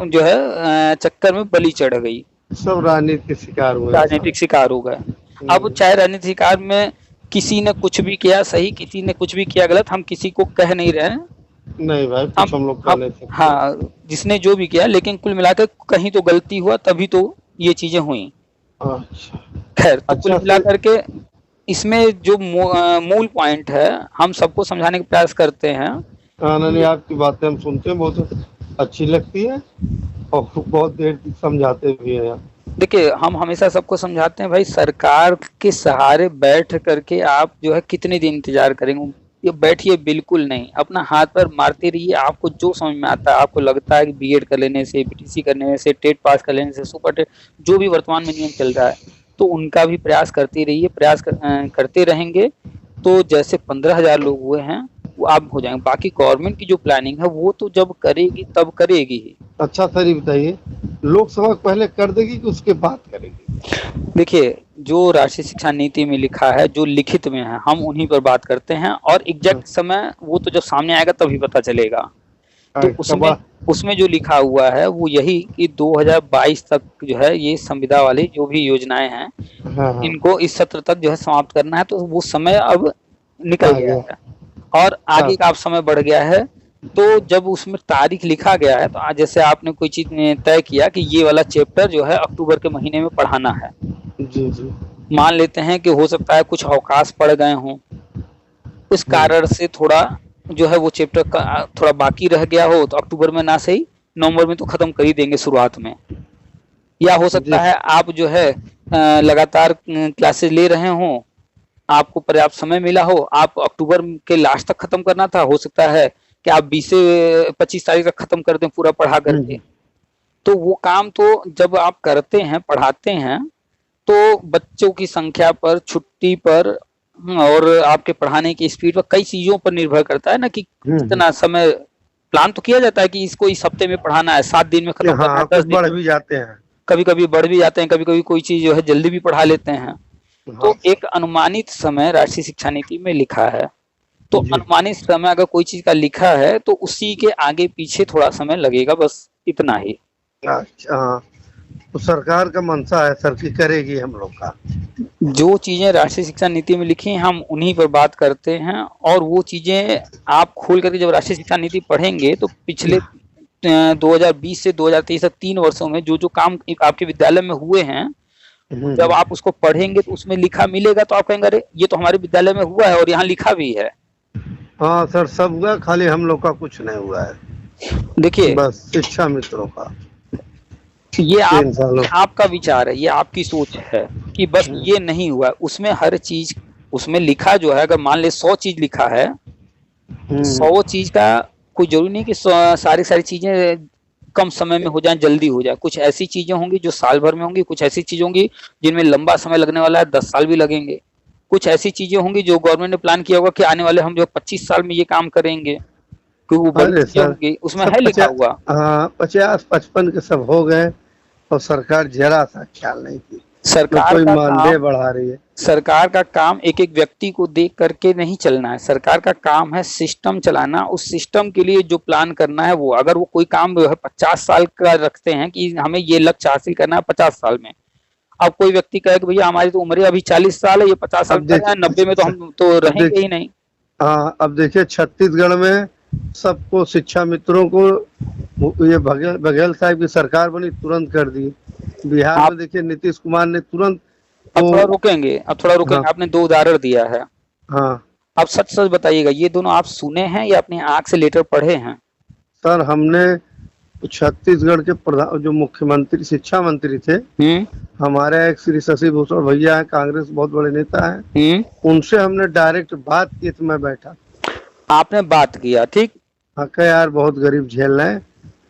जो है चक्कर में बलि चढ़ गई, सब राजनीतिक शिकार हुए, राजनीतिक शिकार हो गए। अब चाहे राजनीतिक शिकार में किसी ने कुछ भी किया सही, किसी ने कुछ भी किया गलत, हम किसी को कह नहीं रहे हैं। नहीं भाई, कुछ हम लोग कह नहीं सकते। हाँ, जिसने जो भी किया, लेकिन कुल मिलाकर कहीं तो गलती हुआ, तभी तो ये चीजें हुई। अच्छा खैर, तो कुल मिलाकर के इसमें जो मूल पॉइंट है, हम सबको समझाने का प्रयास करते हैं। नहीं, आपकी बातें हम सुनते हैं, बहुत अच्छी लगती है और बहुत देर तक समझाते भी हैं। देखिए, हम हमेशा सबको समझाते हैं भाई, सरकार के सहारे बैठ करके आप जो है कितने दिन इंतजार करेंगे? ये बैठिए बिल्कुल नहीं, अपना हाथ पर मारते रहिए। आपको जो समझ में आता है, आपको लगता है कि बीएड कर लेने से, बीटीसी करने से, टेट पास कर लेने से, सुपर टेट, जो भी वर्तमान में नियम चल रहा है, तो उनका भी प्रयास करते रहिए। करते रहेंगे तो जैसे 15,000 लोग हुए हैं वो आप हो जाएंगे। बाकी गवर्नमेंट की जो प्लानिंग है वो तो जब करेगी तब करेगी ही। अच्छा सर ये बताइए, लोकसभा पहले कर देगी कि उसके बाद करेगी? देखिए, जो राष्ट्रीय शिक्षा नीति में लिखा है, जो लिखित में है, हम उन्हीं पर बात करते हैं, और एग्जैक्ट समय वो तो जब सामने आएगा तभी पता चलेगा। तो उसमें उसमें जो लिखा हुआ है वो यही कि 2022 तक जो है ये संविदा वाली जो भी योजनाएं हैं, हाँ हाँ इनको इस सत्र तक जो है समाप्त करना है। तो वो समय अब निकल आ गया गया। है और आगे का अब समय बढ़ गया है। तो जब उसमें तारीख लिखा गया है, तो आज जैसे आपने कोई चीज तय किया कि ये वाला चैप्टर जो है अक्टूबर के महीने में पढ़ाना है, जी जी। मान लेते हैं कि हो सकता है कुछ अवकाश पड़ गए हों, उस कारण से थोड़ा जो है वो चैप्टर का थोड़ा बाकी रह गया हो, तो अक्टूबर में ना सही नवंबर में तो खत्म कर ही देंगे शुरुआत में। या हो जी सकता है आप जो है लगातार क्लासेस ले रहे हों, आपको पर्याप्त समय मिला हो, आप अक्टूबर के लास्ट तक खत्म करना था, हो सकता है कि आप 20 से 25 तारीख तक खत्म कर दें पूरा पढ़ा करके। तो वो काम तो जब आप करते हैं, पढ़ाते हैं, तो बच्चों की संख्या पर, छुट्टी पर, और आपके पढ़ाने की स्पीड पर, कई चीजों पर निर्भर करता है ना कि कितना समय। प्लान तो किया जाता है कि इसको इस हफ्ते में पढ़ाना है, 7 दिन में खत्म करना है, हाँ 10 कुछ दिन बढ़ में। भी जाते हैं। कभी कभी बढ़ भी जाते हैं, कभी कभी कोई चीज जो है जल्दी भी पढ़ा लेते हैं। तो हाँ एक अनुमानित समय राष्ट्रीय शिक्षा नीति में लिखा है। तो जी। अनुमानित समय अगर कोई चीज का लिखा है तो उसी के आगे पीछे थोड़ा समय लगेगा, बस इतना ही। अच्छा हाँ, तो सरकार का मंशा है सर की करेगी हम लोग का। जो चीजें राष्ट्रीय शिक्षा नीति में लिखी हैं हम उन्हीं पर बात करते हैं, और वो चीजें आप खोल करके जब राष्ट्रीय शिक्षा नीति पढ़ेंगे तो पिछले 2020 से 2023 तक 3 वर्षों में जो जो काम आपके विद्यालय में हुए हैं, जब आप उसको पढ़ेंगे तो उसमें लिखा मिलेगा, तो आप कहेंगे अरे ये तो हमारे विद्यालय में हुआ है और यहाँ लिखा भी है। हाँ सर सब हुआ, खाली हम लोग का कुछ नहीं हुआ है, देखिए, बस शिक्षा मित्रों का ये 3 सालों। आपका विचार है, ये आपकी सोच है कि बस ये नहीं हुआ। उसमें हर चीज उसमें लिखा जो है, अगर मान ले 100 चीज लिखा है, 100 चीज का कोई जरूरी नहीं कि सारी सारी चीजें कम समय में हो जाए, जल्दी हो जाए। कुछ ऐसी चीजें होंगी जो साल भर में होंगी, कुछ ऐसी चीजें होंगी जिनमें लंबा समय लगने वाला है, 10 साल भी लगेंगे। कुछ ऐसी चीजें होंगी जो गवर्नमेंट ने प्लान किया होगा कि आने वाले हम जो 25 साल में ये काम करेंगे, क्योंकि वो बड़ी अरे चीजें सर होंगी, उसमें सब है लिखा हुआ। हाँ 50-55 के सब हो गए और सरकार जरा सा ख्याल नहीं की, न सरकार कोई का मानदेय काम बढ़ा रही है। सरकार का काम एक एक व्यक्ति को देख करके नहीं चलना है। सरकार का काम है सिस्टम चलाना। उस सिस्टम के लिए जो प्लान करना है वो, अगर वो कोई काम जो है 50 साल का रखते हैं कि हमें ये लक्ष्य हासिल करना है 50 साल में, अब कोई व्यक्ति कहे कि भैया हमारी तो उम्र अभी 40 साल है, ये 50 साल अब कर रहे हैं, 90 में तो हम तो रहेंगे ही नहीं। हाँ अब देखिए छत्तीसगढ़ में सबको शिक्षा मित्रों को ये बघेल साहब की सरकार बनी तुरंत कर दी। बिहार आप में देखिए नीतीश कुमार ने तुरंत अब थोड़ा रुकेंगे, हाँ आपने 2 उदाहरण दिया है। हाँ अब सच सच बताइएगा, ये दोनों आप सुने हैं या अपनी आंख से लेटर पढ़े हैं? सर हमने छत्तीसगढ़ के प्रधान जो मुख्यमंत्री शिक्षा मंत्री थे, हमारे एक श्री शशि भूषण भैया है, कांग्रेस बहुत बड़े नेता हैं, उनसे हमने डायरेक्ट बात की तो मैं बैठा। आपने बात किया, ठीक। हाँ क्या यार बहुत गरीब झेल रहे हैं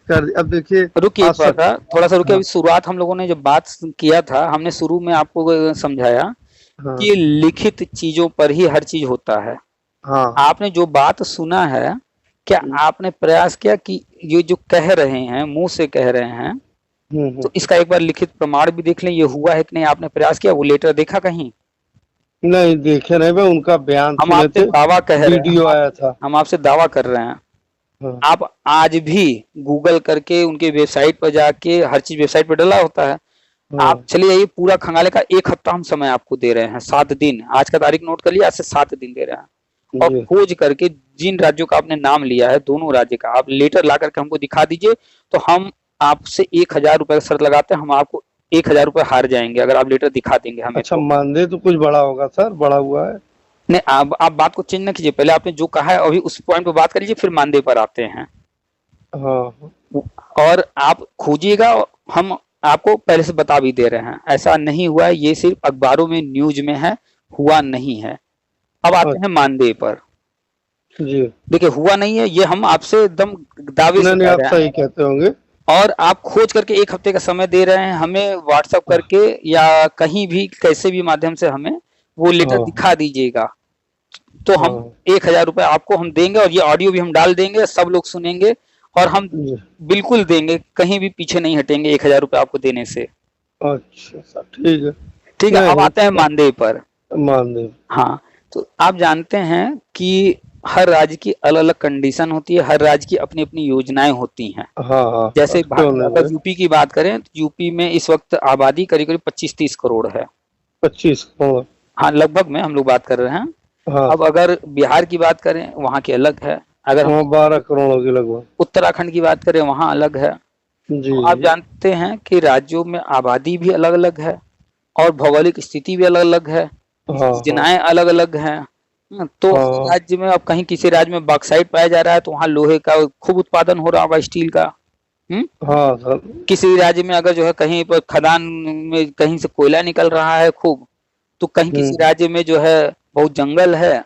कर। अब देखिए रुकिए थोड़ा सा रुकिए। अभी शुरुआत हम लोगों ने जब बात किया था, हमने शुरू में आपको समझाया हाँ कि लिखित चीजों पर ही हर चीज होता है। हाँ आपने जो बात सुना है, क्या आपने प्रयास किया कि ये जो कह रहे हैं, मुंह से कह रहे हैं, तो इसका एक बार लिखित प्रमाण भी देख लें, ये हुआ है कि नहीं? आपने प्रयास किया? वो लेटर देखा कहीं? नहीं देखे नहीं, मैं उनका बयान हम सुने आपसे थे, दावा कह रहे हैं, वीडियो आया था। हम आपसे दावा कर रहे हैं। हाँ आप आज भी गूगल करके उनके वेबसाइट पर जाके, हर चीज वेबसाइट पर डला होता है, हाँ आप चले जाइए। पूरा खंगाले का 1 हफ्ता हम समय आपको दे रहे हैं, 7 दिन। आज का तारीख नोट कर लिया, आज से 7 दिन दे रहे हैं। और जी खोज करके जिन राज्यों का आपने नाम लिया है, दोनों राज्य का आप लेटर ला करके हमको दिखा दीजिए, तो हम आपसे 1,000 रुपए का शर्त लगाते हैं, हम आपको 1,000 रुपए हार जाएंगे अगर आप लेटर दिखा देंगे हमें। अच्छा मानदेय तो कुछ बड़ा होगा सर, बड़ा हुआ है? नहीं, आप बात को चेंज न कीजिए, पहले आपने जो कहा है अभी उस पॉइंट पे बात कर लीजिए, फिर मानदेय पर आते हैं। हाँ और आप खोजिएगा, हम आपको पहले से बता भी दे रहे हैं, ऐसा नहीं हुआ है, ये सिर्फ अखबारों में न्यूज में है, हुआ नहीं है। अब आते हैं मानदेय पर। जी। देखिए हुआ नहीं है, ये हम आपसे एकदम दावे से नहीं, नहीं, कह आप रहे हैं। सही कहते होंगे। और आप खोज करके 1 हफ्ते का समय दे रहे हैं हमें, व्हाट्सएप करके या कहीं भी कैसे भी माध्यम से हमें वो लेटर हाँ, दिखा दीजिएगा। तो हम हाँ। 1000 रुपये आपको हम देंगे और ये ऑडियो भी हम डाल देंगे, सब लोग सुनेंगे और हम जी। बिल्कुल देंगे, कहीं भी पीछे नहीं हटेंगे 1000 रुपये आपको देने से। अच्छा सर, ठीक है। ठीक है, अब नहीं, आते हैं मानदेय पर। मानदेय। हाँ, तो आप जानते हैं कि हर राज्य की अलग-अलग कंडीशन होती है, हर राज्य की अपनी-अपनी योजनाएँ होती हैं। हाँ, हाँ जैसे सर, क्यों नहीं अगर है? यूपी की बात करें तो यूपी में इस वक्त आबादी करीब-करीब 25-30 करोड़ है। 25 करोड़। हाँ, लगभग में हम लोग बात कर रहे हैं। हाँ अब सर। अगर बिहार की बात करें वहाँ की अलग है, अगर हम वहाँ 12 करोड़ होगी लगभग। उत्तराखंड की बात करें वहाँ अलग है। जी, तो आप जी। जानते हैं कि राज्यों में आबादी भी अलग-अलग है और भौगोलिक स्थिति भी अलग-अलग है, हाँ, हाँ। योजनाएँ अलग-अलग हैं। तो हर हाँ, राज्य में अब कहीं किसी राज्य में बॉक्साइट पाया जा रहा है तो वहाँ लोहे का खूब उत्पादन हो रहा होगा, स्टील का। हुँ? हाँ सर। किसी राज्य में अगर जो है कहीं पर खदान में कहीं से कोयला निकल रहा है खूब, तो कहीं किसी हुँ। राज्य में जो है बहुत जंगल है।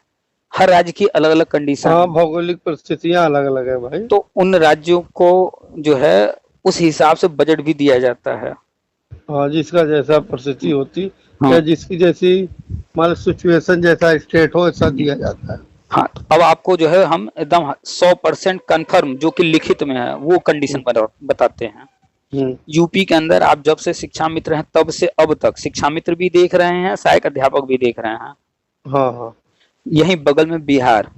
हर राज्य की अलग-अलग कंडीशन हाँ, है। भौगोलिक परिस्थितियाँ अलग-अलग है भाई। तो उन राज्यों को जो है उस हिसाब से बजट भी दिया जाता है। हाँ, जिसका जैसा परिस्थिति होती हाँ, या जिसकी जैसी मान लो सिचुएशन जैसा स्टेट हो वैसा दिया जाता है। हाँ, तो अब आपको जो है हम एकदम 100% कन्फर्म जो कि लिखित में है वो कंडीशन हुँ, बताते हैं। हुँ। यूपी के अंदर आप जब से शिक्षा मित्र हैं तब से अब तक शिक्षा मित्र भी देख रहे हैं, सहायक अध्यापक भी देख रहे हैं। हाँ, हाँ। यहीं बगल में बिहार।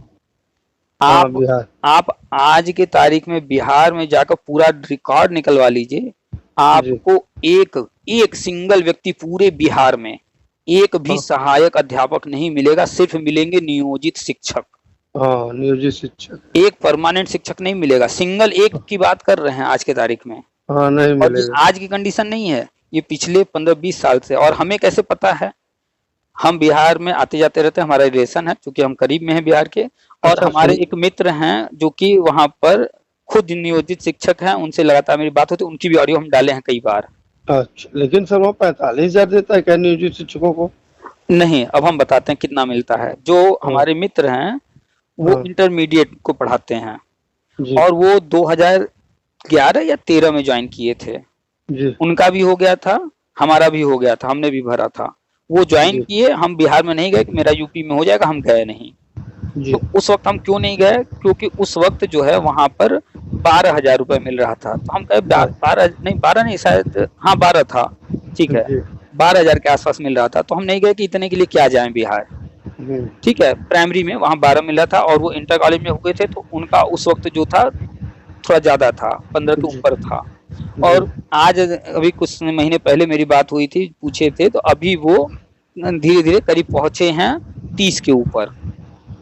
हाँ, आप बिहार। आप आज के तारीख में बिहार में जाकर पूरा रिकॉर्ड निकलवा लीजिए। जी। आपको एक एक सिंगल व्यक्ति पूरे बिहार में एक भी हाँ, सहायक अध्यापक नहीं मिलेगा, सिर्फ मिलेंगे नियोजित शिक्षक। हाँ, नियोजित शिक्षक। एक परमानेंट शिक्षक नहीं मिलेगा, सिंगल एक की बात कर रहे हैं आज के तारीख में। हाँ, नहीं और ये मिलेगा। आज की कंडीशन नहीं है, ये पिछले 15-20 साल से। और हमें कैसे पता है? हम बिहार में आते जाते रहते हैं, हमारा रिलेशन है क्योंकि हम करीब में हैं बिहार के। और अच्छा हमारे सुन। एक मित्र हैं जो कि वहाँ पर खुद नियोजित शिक्षक हैं, उनसे लगातार मेरी बात होती है, उनकी भी ऑडियो हम डाले हैं कई बार। अच्छा, लेकिन सर वो 45,000 देता है क्या नियोजित शिक्षकों को? नहीं, अब हम बताते हैं कितना मिलता है। जो हाँ, हमारे मित्र हैं, वो हाँ। इंटरमीडिएट को पढ़ाते हैं जी, और वो 2011 या 13 में जॉइन किए थे। जी, उनका भी हो गया था, हमारा भी हो गया था, हमने भी भरा था। वो जॉइन जी, किए, हम बिहार में नहीं गए कि मेरा यूपी में हो जाएगा, हम गए नहीं। जी। तो उस वक़्त हम क्यों नहीं गए? क्योंकि उस वक़्त जो है वहाँ पर 12,000 रुपए मिल रहा था। तो हम कहे बा हाँ, 12 नहीं शायद, हाँ 12 था, ठीक है। जी। 12,000 के आस-पास मिल रहा था, तो हम नहीं गए कि इतने के लिए क्या जाएँ बिहार, हुँ, ठीक है। प्राइमरी में वहाँ 12 मिल रहा था और वो इंटर कॉलेज में हुए थे तो उनका उस वक़्त जो था थोड़ा ज़्यादा था, 15 के जी, ऊपर था। जी। और आज अभी कुछ महीने पहले मेरी बात हुई थी, पूछे थे तो अभी वो धीरे-धीरे करीब पहुँचे हैं 30 के ऊपर।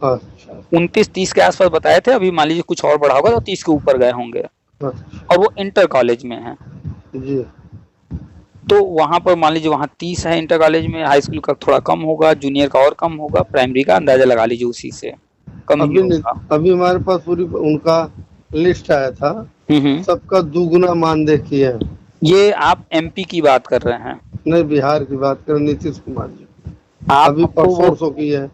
अच्छा, 29-30 के आस-पास बताए थे, अभी मान लीजिए कुछ और बढ़ा होगा तो 30 के ऊपर गए होंगे अच्छा। और वो इंटर कॉलेज में हैं। जी। तो वहाँ पर मान लीजिए वहाँ 30 है इंटर कॉलेज में, हाई स्कूल का थोड़ा कम होगा, जूनियर का और कम होगा, प्राइमरी का अंदाज़ा लगा लीजिए उसी से, कम ही अभी नहीं, होगा। अभी हमारे पास पूरी उनका लिस्ट आया था, हुँ, हुँ। सबका दुगुना मानदेय किए हैं। ये आप एमपी की बात कर रहे हैं। नहीं, बिहार की बात करें नीतीश कुमार जी, आप अभी हमको वो परसों-वरसों की है।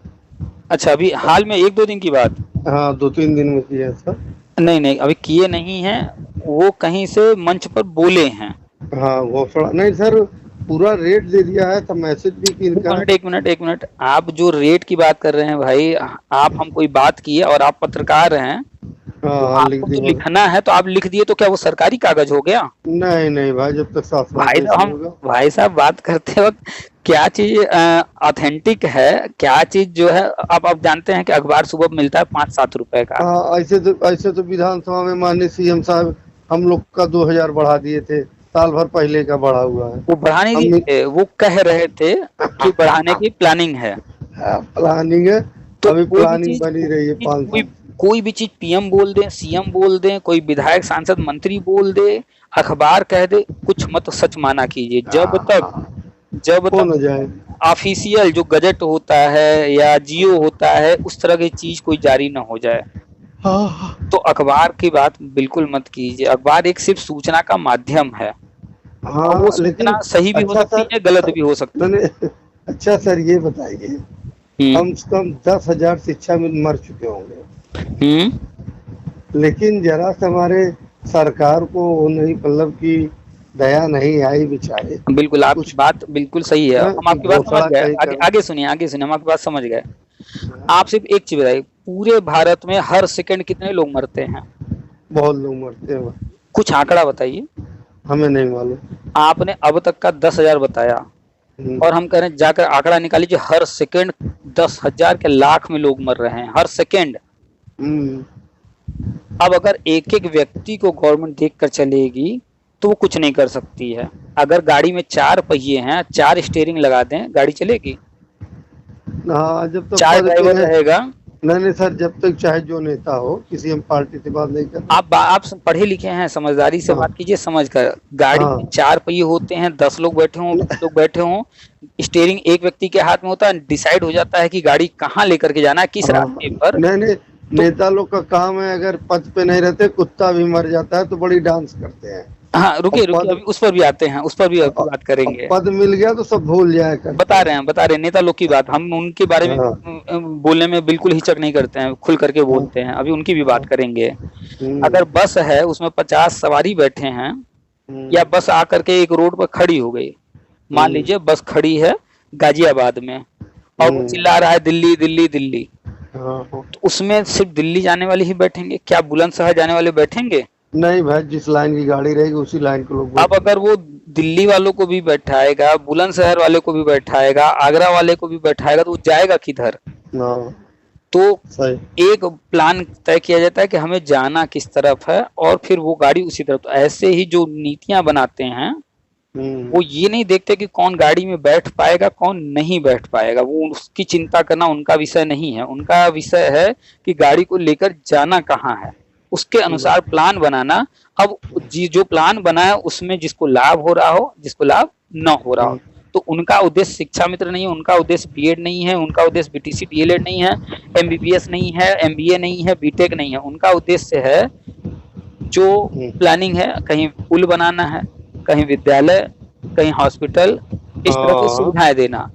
अच्छा अभी हाल में 1-2 दिन की बात? हाँ, 2-3 दिन में किए हैं सर। नहीं, नहीं, अभी किए नहीं हैं, वो कहीं से मंच पर बोले हैं। हाँ, घोषणा नहीं सर, पूरा रेट दे दिया है, तो मैसेज भी कि इनका 1 मिनट, आप जो रेट की बात कर रहे हैं भाई, आप हम कोई बात किए और आप पत्रकार हैं, हाँ, तो हाँ, लिख आपको तो दिया। लिखना है, तो आप लिख दिए तो क्या वो सरकारी कागज़ हो गया? नहीं, नहीं भाई, जब तक शासनादेश भाई साहब नहीं हम होगा। भाई साहब बात करते वक़्त क्या चीज़ ऑथेंटिक है, क्या चीज़ जो है आप जानते हैं कि अखबार सुबह मिलता है 5-7 रुपए का। हाँ, ऐसे तो विधानसभा में माननीय सीएम साहब हम लोग का 2000 बढ़ा दिए थे, साल भर पहले का बढ़ा हुआ है। वो बढ़ा नहीं हम दिए थे, वो कह रहे थे कि बढ़ाने की प्लानिंग है। प्लानिंग है, तो अभी कोई भी प्लानिंग चीज़ बनी रही है 5 कोई साल। कोई भी चीज़ पीएम बोल दें, सीएम बोल दें, कोई विधायक, सांसद, मंत्री बोल दे, अखबार कह दे, कुछ मत सच माना कीजिए। जब हो तक न जाए। ऑफिशियल जो गज़ट होता है या जियो होता है, उस तरह की चीज़ कोई जारी ना हो जाए। हाँ, तो अखबार की बात बिल्कुल मत कीजिए। अखबार एक सिर्फ़ सूचना का माध्यम है और वो हाँ, लेकिन सूचना सही भी हो अच्छा सकती सर, है, गलत भी हो सकती है। मैंने अच्छा सर ये बताइए, हुँ। कम से कम 10,000 शिक्षा में मर चुके होंगे। लेकिन जरा से हमारे सरकार को वो नहीं, मतलब कि दया नहीं आई बेचारे। बिल्कुल आपकी कुछ बात बिल्कुल सही है, हम आपकी बात समझ घोषणा गए। कहीं आगे कर। आगे सुनिए, आगे सुनिए, हम आपकी बात समझ गए। आप सिर्फ एक चीज बताइए, पूरे भारत में हर सेकंड कितने लोग मरते हैं? बहुत लोग मरते हैं भाई। कुछ आंकड़ा बताइए। हमें नहीं मालूम। आपने अब तक का 10,000 बताया, हम्म, और हम कह रहे हैं जाकर आंकड़ा निकाल लीजिए, हर सेकंड 10,000 के लाख में लोग मर रहे हैं हर सेकंड। हम्म, अब अगर एक एक व्यक्ति को गवर्नमेंट देख कर चलेगी तो वो कुछ नहीं कर सकती है। अगर गाड़ी में 4 पहिए हैं, 4 स्टीयरिंग लगा दें, गाड़ी चलेगी? हाँ जब तक 4 पद पे ड्राइवर है। रहेगा। नहीं नहीं सर, जब तक चाहे जो नेता हो, किसी हम पार्टी से बात नहीं करते। आप पढ़े लिखे हैं, समझदारी से हाँ बात कीजिए, समझ कर। गाड़ी में हाँ। 4 पहिए होते हैं, 10 लोग बैठे हों, 20 लोग बैठे हों, स्टीयरिंग एक व्यक्ति के हाथ में होता है, डिसाइड हो जाता है कि गाड़ी कहाँ लेकर के जाना है, किस हाँ रास्ते पर। नहीं नहीं, तो नेता लोग का काम है, अगर पद पे नहीं रहते कुत्ता भी मर जाता है तो बड़ी डांस करते हैं। हाँ, और रुकिए रुकिए, पद अभी उस पर भी आते हैं, उस पर भी अभी बात और करेंगे। पद मिल गया तो सब भूल जाया करते बता रहे हैं, बता रहे हैं, नेता लोग की बात, हम उनके बारे में हैं। हाँ बोलने में बिल्कुल हिचक नहीं करते हैं, खुल करके हाँ बोलते हैं, अभी उनकी भी बात हाँ। करेंगे। हम्म, अगर बस है, उसमें 50 सवारी बैठे हैं, या हम्म, बस आकर के एक रोड पर खड़ी हो गई, मान हम्म, लीजिए बस खड़ी है गाजियाबाद में, और वो हम्म, चिल्ला रहा है दिल्ली दिल्ली दिल्ली, हाँ हाँ। तो उसमें सिर्फ दिल्ली जाने वाले ही बैठेंगे क्या, बुलंदशहर जाने वाले बैठेंगे? नहीं भाई, जिस लाइन की गाड़ी रहेगी उसी लाइन के लोग अब बैठेंगे। अगर वो दिल्ली वालों को भी बैठाएगा, बुलंदशहर वाले को भी बैठाएगा, आगरा वाले को भी बैठाएगा, तो वो जाएगा किधर? हाँ तो सही। एक प्लान तय किया जाता है कि हमें जाना किस तरफ है, और फिर वो गाड़ी उसी तरफ। तो ऐसे ही जो नीतियां बनाते हैं, वो ये नहीं देखते कि कौन गाड़ी में बैठ पाएगा, कौन नहीं बैठ पाएगा, वो उसकी चिंता करना उनका विषय नहीं है। उनका विषय है कि गाड़ी को लेकर जाना कहाँ है, उसके अनुसार प्लान बनाना। अब जो प्लान बना है उसमें जिसको लाभ हो रहा हो, जिसको लाभ न हो रहा हो, तो उनका उद्देश्य शिक्षा मित्र नहीं है, उनका उद्देश्य बीएड नहीं है, उनका उद्देश्य बीटीसी डीएलएड नहीं है, एमबीबीएस नहीं है, एमबीए नहीं है, बीटेक नहीं है। उनका उद्देश्य है, जो प्लानिंग है, कहीं पुल बनाना है, कहीं विद्यालय, कहीं हॉस्पिटल, इस तरह की हाँ सुविधाएं देना।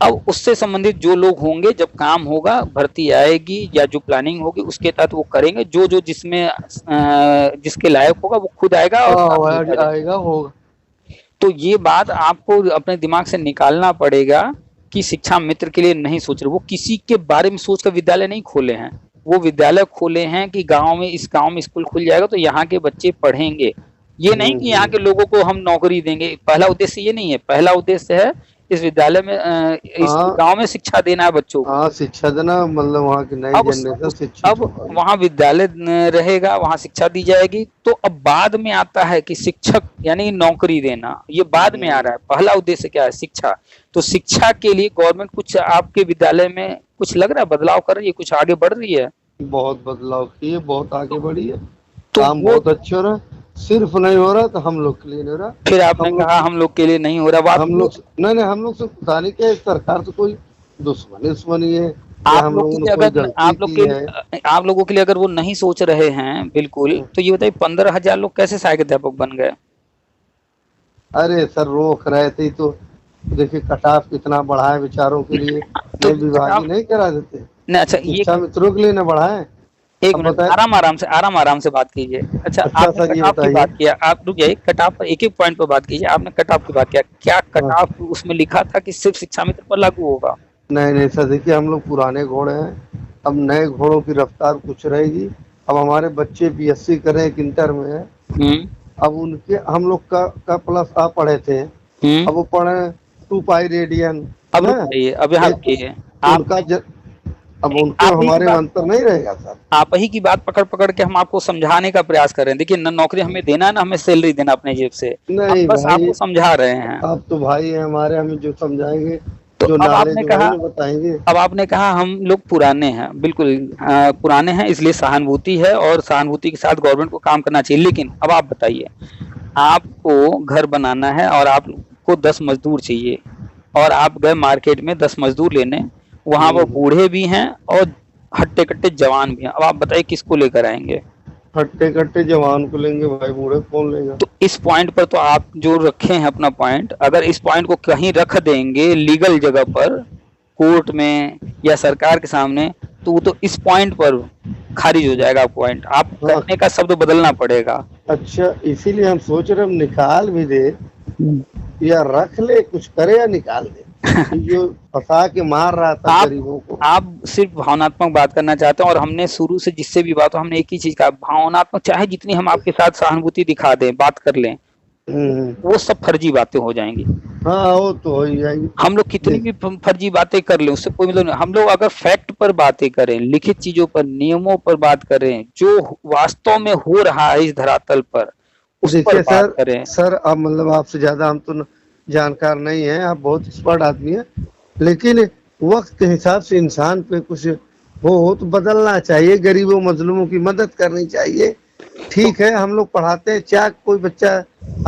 अब उससे संबंधित जो लोग होंगे, जब काम होगा, भर्ती आएगी या जो प्लानिंग होगी उसके तहत वो करेंगे। जो जो जिसमें जिसके लायक होगा वो खुद आएगा और हाँ, काम लेता जाएगा। आएगा होगा। तो ये बात आपको अपने दिमाग से निकालना पड़ेगा कि शिक्षा मित्र के लिए नहीं सोच रहे। वो किसी के बारे में सोच कर विद्यालय नहीं खोले हैं, वो विद्यालय खोले हैं कि इस गांव में स्कूल खुल जाएगा तो यहाँ के बच्चे पढ़ेंगे। ये नहीं कि यहाँ के लोगों को हम नौकरी देंगे, पहला उद्देश्य ये नहीं है। पहला उद्देश्य है इस विद्यालय में इस हाँ गांव में शिक्षा देना है बच्चों को। हाँ, शिक्षा देना, मतलब वहाँ की नई अब जनरेशन शिक्षित अब होगा। वहाँ विद्यालय रहेगा, वहाँ शिक्षा दी जाएगी। तो अब बाद में आता है कि शिक्षक यानी नौकरी देना, ये बाद में आ रहा है। पहला उद्देश्य क्या है? शिक्षा। तो शिक्षा के लिए गवर्नमेंट कुछ आपके विद्यालय में कुछ लग रहा है बदलाव कर रही है, कुछ आगे बढ़ रही है? बहुत बदलाव किए, बहुत आगे बढ़ी है, तो काम वो बहुत अच्छे हो रहा है। सिर्फ नहीं हो रहा तो हम लोग के लिए नहीं हो रहा। फिर आपने हम लोग कहा हम लोग के लिए नहीं हो रहा बात। हम लोग नहीं नहीं, हम लोग से पता नहीं क्या, सरकार से कोई दुश्मनी है या आप हम लोग लोगों के ने लिए कोई अगर गलती की है। आप लोगों के लिए अगर वो नहीं सोच रहे हैं बिल्कुल, तो ये बताइए 15,000 लोग कैसे सहायक अध्यापक बन गए? अरे सर, रोक रहे थे तो देखिए कट ऑफ कितना बढ़ा है बेचारों के लिए। तो नहीं विभागी नहीं करा देते, नहीं, अच्छा ये शिक्षा मित्रों के लिए न बढ़ाए। एक अब मिनट, बताए। आराम से बात कीजिए। अच्छा, अच्छा आपने सर, ये कट ऑफ की बताइए। बात किया, आप रुक जाइए, कट ऑफ पर एक एक पॉइंट पर बात कीजिए। आपने कट ऑफ की बात किया, क्या कट हाँ। ऑफ उसमें लिखा था कि सिर्फ शिक्षा मित्र पर लागू होगा? नहीं नहीं सर, देखिए हम लोग पुराने घोड़े हैं, अब नए घोड़ों की रफ्तार कुछ रहेगी। अब हमारे बच्चे बीएससी करें, एक इंटर में है। हम्म अब उनके हम लोग का प्लस आ पढ़े थे, हम्म अब वो पढ़े 2 पाई रेडियन अब रुक है। जाइए, अब यहाँ एक रुकिए। आप उनका अब उनको आप ही की हमारे में बात अंतर नहीं रहेगा सर। आप ही की बात पकड़ पकड़ के हम आपको समझाने का प्रयास कर रहे हैं। देखिए, न नौकरी हमें देना है, ना हमें सैलरी देना अपने जेब से। हम नहीं बस भाई, आपको समझा रहे हैं। आप तो भाई हैं हमारे, हमें जो समझाएंगे, तो जो अब नॉलेज आपने वही कहा ना बताएंगे। अब आपने कहा हम लोग पुराने हैं, बिल्कुल पुराने हैं, इसलिए सहानुभूति है और सहानुभूति के साथ गवर्नमेंट को काम करना चाहिए। लेकिन अब आप बताइए, आपको घर बनाना है और आपको 10 मजदूर चाहिए, और आप गए मार्केट में 10 मजदूर लेने, वहां पर बूढ़े भी हैं और हट्टे कट्टे जवान भी हैं। अब आप बताइए किसको लेकर आएंगे? हट्टे कट्टे जवान को लेंगे भाई, बूढ़े कौन लेगा। तो इस पॉइंट पर तो आप जो रखे हैं अपना पॉइंट, अगर इस पॉइंट को कहीं रख देंगे लीगल जगह पर, कोर्ट में या सरकार के सामने, तो वो तो इस पॉइंट पर खारिज हो जाएगा पॉइंट, आप हाँ। कहने का शब्द बदलना पड़ेगा। अच्छा, इसीलिए हम सोच रहे हम निकाल भी दे या रख ले, कुछ करे या निकाल दे। ये जो फंसा के मार रहा था आप गरीबों को। आप सिर्फ भावनात्मक बात करना चाहते हैं, और हमने शुरू से जिससे भी बात हो हमने एक ही चीज कहा, भावनात्मक चाहे जितनी हम आपके साथ सहानुभूति दिखा दें, बात कर लें, वो सब फर्जी बातें हो जाएंगी। हाँ, वो तो हो ही जाएगी। हम लोग कितनी भी फर्जी बातें कर लें, उससे कोई मतलब नहीं। हम लोग अगर फैक्ट पर बातें करें, लिखित चीजों पर, नियमों पर बात करें, जो वास्तव में हो रहा है इस धरातल पर, उस पर देखिए बात करें। सर अब मतलब आपसे ज्यादा हम तो जानकार नहीं है, आप बहुत एक्सपर्ट आदमी है, लेकिन वक्त के हिसाब से इंसान पे कुछ हो तो बदलना चाहिए, गरीबों मजलूमों की मदद करनी चाहिए। ठीक है, हम लोग पढ़ाते हैं, चाक कोई बच्चा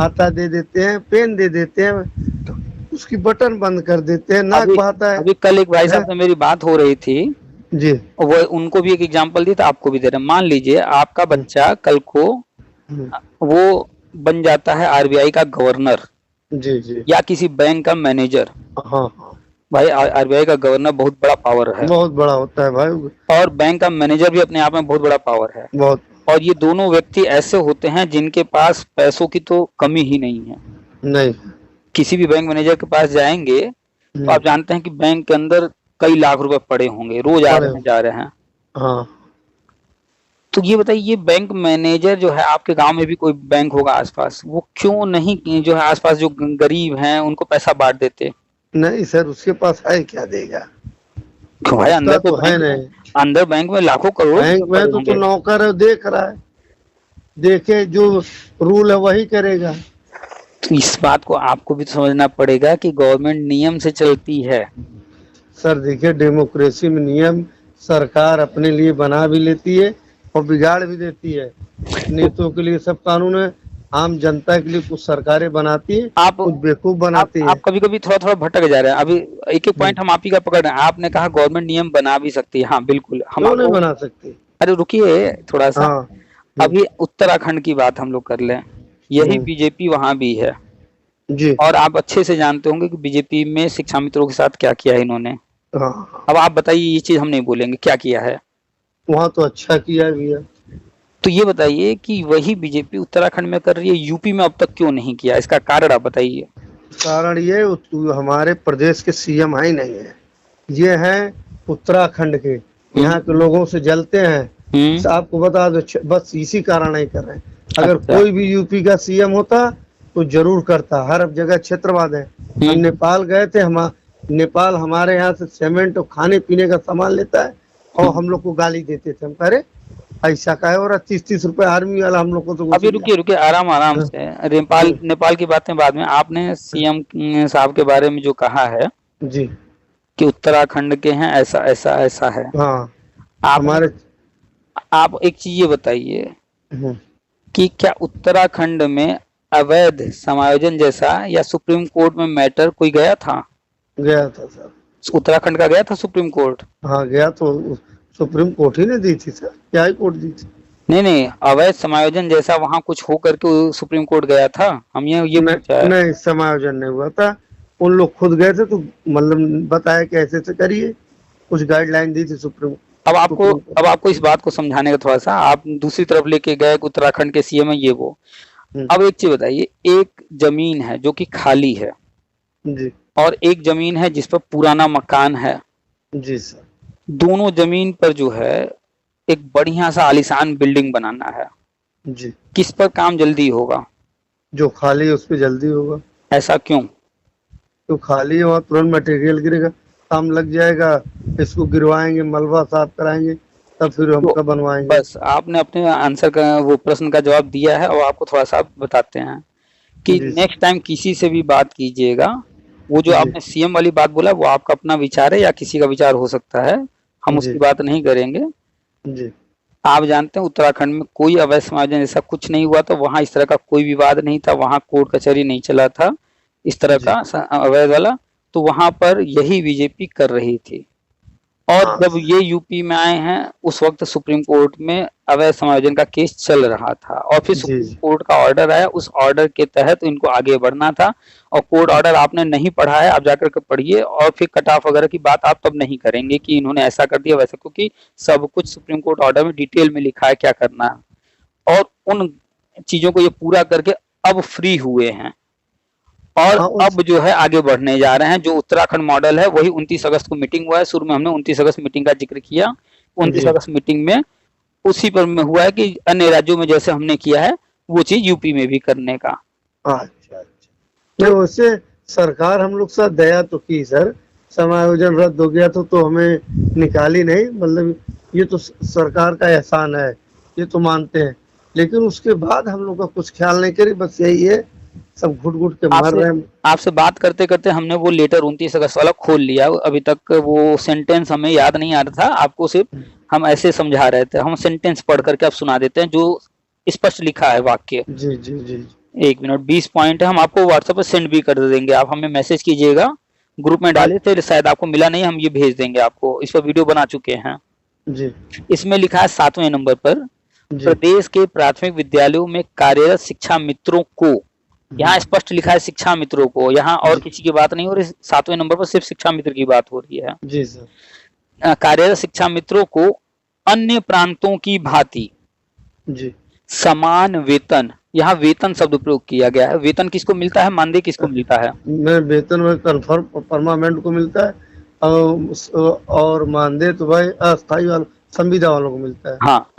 आता दे देते हैं, पेन दे देते हैं, तो उसकी बटन बंद कर देते हैं, नाक बहाता है। अभी कल एक भाई साहब से मेरी बात हो रही थी, जी, वो उनको भी एक एग्जांपल दिया था, आपको भी दे रहे हैं। मान लीजिए आपका बच्चा कल को वो बन जाता है आरबीआई का गवर्नर, जी जी, या किसी बैंक का मैनेजर। हाँ, भाई आरबीआई का गवर्नर बहुत बड़ा पावर है, बहुत बड़ा होता है भाई, और बैंक का मैनेजर भी अपने आप में बहुत बड़ा पावर है। बहुत। और ये दोनों व्यक्ति ऐसे होते हैं जिनके पास पैसों की तो कमी ही नहीं है। नहीं, किसी भी बैंक मैनेजर के पास जाएंगे तो आप जानते हैं कि बैंक के अंदर कई लाख रुपए पड़े होंगे, रोज आ रहे हैं जा रहे हैं। हाँ, तो ये बताइए, ये बैंक मैनेजर जो है, आपके गांव में भी कोई बैंक होगा आसपास, वो क्यों नहीं जो है आसपास जो गरीब हैं उनको पैसा बांट देते? नहीं सर, उसके पास है क्या देगा? क्यों भाई, अंदर तो है नहीं, अंदर बैंक में लाखों करोड़ बैंक में तो नौकर है, देख रहा है, देखे जो रूल है वही करेगा। तो इस बात को आपको भी समझना पड़ेगा कि गवर्नमेंट नियम से चलती है। सर देखिए, डेमोक्रेसी में नियम सरकार अपने लिए बना भी लेती है और बिगाड़ भी देती है। नेताओं के लिए सब कानून है, आम जनता के लिए कुछ सरकारें बनाती है, आप कुछ बेवकूफ बनाती है। आप कभी कभी थोड़ा थोड़ा भटक जा रहे हैं। अभी एक एक पॉइंट हम आप ही का पकड़ रहे हैं। आपने कहा गवर्नमेंट नियम बना भी सकती है, हाँ बिल्कुल, हम क्यों नहीं बना सकती? अरे रुकिए थोड़ा सा, हाँ, अभी उत्तराखंड की बात हम लोग कर लें, यही बीजेपी वहां भी है जी, और आप अच्छे से जानते होंगे कि बीजेपी में शिक्षा मित्रों के साथ क्या किया है इन्होंने। हाँ, अब आप बताइए, ये चीज हम नहीं बोलेंगे क्या किया है, वहाँ तो अच्छा किया भैया। तो ये बताइए कि वही बीजेपी उत्तराखंड में कर रही है, यूपी में अब तक क्यों नहीं किया, इसका कारण आप बताइए। कारण ये हमारे प्रदेश के सीएम ही नहीं है, ये हैं उत्तराखंड के, यहाँ के लोगों से जलते हैं। आपको बता दो, बस इसी कारण नहीं कर रहे हैं। अगर कोई भी यूपी का सीएम होता तो जरूर करता, हर जगह क्षेत्रवाद है। हम नेपाल गए थे, नेपाल हमारे यहाँ से सीमेंट और खाने पीने का सामान लेता है और हम लोग को गाली देते थे। हम कह रहे ऐसा का है, और 30-30 रुपए आर्मी वाला हम लोग को तो। अभी रुकिए आराम से, नेपाल की बातें बाद में। आपने सीएम साहब के बारे में जो कहा है जी कि उत्तराखंड के हैं, ऐसा ऐसा ऐसा है, हाँ, आप एक चीज ये बताइए कि क्या उत्तराखंड में अवैध समायोजन जैसा या सुप्रीम कोर्ट में मैटर कोई गया था? गया था सर, उत्तराखंड का गया था सुप्रीम कोर्ट? हाँ गया, तो सुप्रीम कोर्ट ही ने दी थी सर, क्या ही कोर्ट दी थी? नहीं, अवैध समायोजन जैसा वहां कुछ हो करके सुप्रीम कोर्ट गया था, हम ये नहीं, समायोजन नहीं हुआ था, उन लोग खुद गए थे, तो मतलब बताया कि ऐसे से करिए, कुछ गाइडलाइन दी थी सुप्रीम। अब आपको इस बात को समझाने का थोड़ा सा, आप दूसरी तरफ लेके गए उत्तराखंड के सीएम है ये वो। अब एक चीज बताइए, एक जमीन है जो कि खाली है जी, और एक जमीन है जिस पर पुराना मकान है जी सर, दोनों जमीन पर जो है एक बढ़िया सा आलीशान बिल्डिंग बनाना है जी, किस पर काम जल्दी होगा? जो खाली है उस पर जल्दी होगा। ऐसा क्यों? तो खाली है, वहाँ तुरंत मटेरियल गिरेगा, काम लग जाएगा, इसको गिरवाएंगे, मलबा साफ कराएंगे, तब फिर हम कब बनवाएंगे। बस आपने अपने आंसर का वो प्रश्न का जवाब दिया है, और आपको थोड़ा सा बताते हैं कि नेक्स्ट टाइम किसी से भी बात कीजिएगा, वो जो आपने सीएम वाली बात बोला वो आपका अपना विचार है या किसी का विचार हो सकता है, हम उसकी बात नहीं करेंगे जी। आप जानते हैं उत्तराखंड में कोई अवैध समायोजन ऐसा कुछ नहीं हुआ था, वहां इस तरह का कोई विवाद नहीं था, वहां कोर्ट कचहरी नहीं चला था इस तरह का अवैध वाला, तो वहां पर यही बीजेपी कर रही थी। और जब ये यूपी में आए हैं उस वक्त सुप्रीम कोर्ट में अवैध समायोजन का केस चल रहा था और फिर जी सुप्रीम जी कोर्ट का ऑर्डर आया, उस ऑर्डर के तहत इनको आगे बढ़ना था। और कोर्ट ऑर्डर आपने नहीं पढ़ा है, आप जाकर के पढ़िए और फिर कट ऑफ वगैरह की बात आप तब नहीं करेंगे कि इन्होंने ऐसा कर दिया वैसा, क्योंकि सब कुछ सुप्रीम कोर्ट ऑर्डर में डिटेल में लिखा है क्या करना है। और उन चीजों को ये पूरा करके अब फ्री हुए हैं और हाँ अब जो है आगे बढ़ने जा रहे हैं। जो उत्तराखंड मॉडल है वही 29 अगस्त को मीटिंग हुआ है। शुरू में हमने 29 अगस्त मीटिंग का जिक्र किया। 29 जी अगस्त मीटिंग में उसी पर में हुआ है कि अन्य राज्यों में जैसे हमने किया है वो चीज यूपी में भी करने का। अच्छा अच्छा। नहीं वैसे सरकार हम लोग साथ दया तो की सर, समायोजन रद्द हो गया तो हमें निकाली नहीं, मतलब ये तो सरकार का एहसान है, ये तो मानते हैं, लेकिन उसके बाद हम लोग का कुछ ख्याल नहीं करी, बस यही है सब घुट घुट के मर आपसे रहे हैं। आपसे बात करते करते हमने वो लेटर 29 अगस्त वाला खोल लिया। अभी तक वो सेंटेंस हमें याद नहीं आ रहा था, आपको सिर्फ हम ऐसे समझा रहे थे। हम सेंटेंस पढ़ करके आप सुना देते हैं जो स्पष्ट लिखा है वाक्य। जी जी जी 1 मिनट 20 पॉइंट है, हम आपको व्हाट्सएप पर सेंड भी कर देंगे। आप हमें मैसेज कीजिएगा, ग्रुप में डाले थे शायद आपको मिला नहीं, हम ये भेज देंगे आपको। इस पर वीडियो बना चुके हैं। जी इसमें लिखा है 7वें नंबर पर, जी प्रदेश के प्राथमिक विद्यालयों में कार्यरत शिक्षा मित्रों को, यहाँ स्पष्ट लिखा है शिक्षा मित्रों को, यहाँ और जी किसी की बात नहीं हो रही। 7वें नंबर पर सिर्फ शिक्षा मित्र की बात हो रही है। जी सर कार्यरत शिक्षा मित्रों को अन्य प्रांतों की भांति जी समान वेतन, यहाँ वेतन शब्द प्रयोग किया गया है। वेतन किसको मिलता है, मानदेय किसको मिलता है? मैं वेतन में कन्फर्म परमानेंट को मिलता है, और मानदेय तो भाई अस्थाई वालों संविदा वालों को मिलता है। हाँ,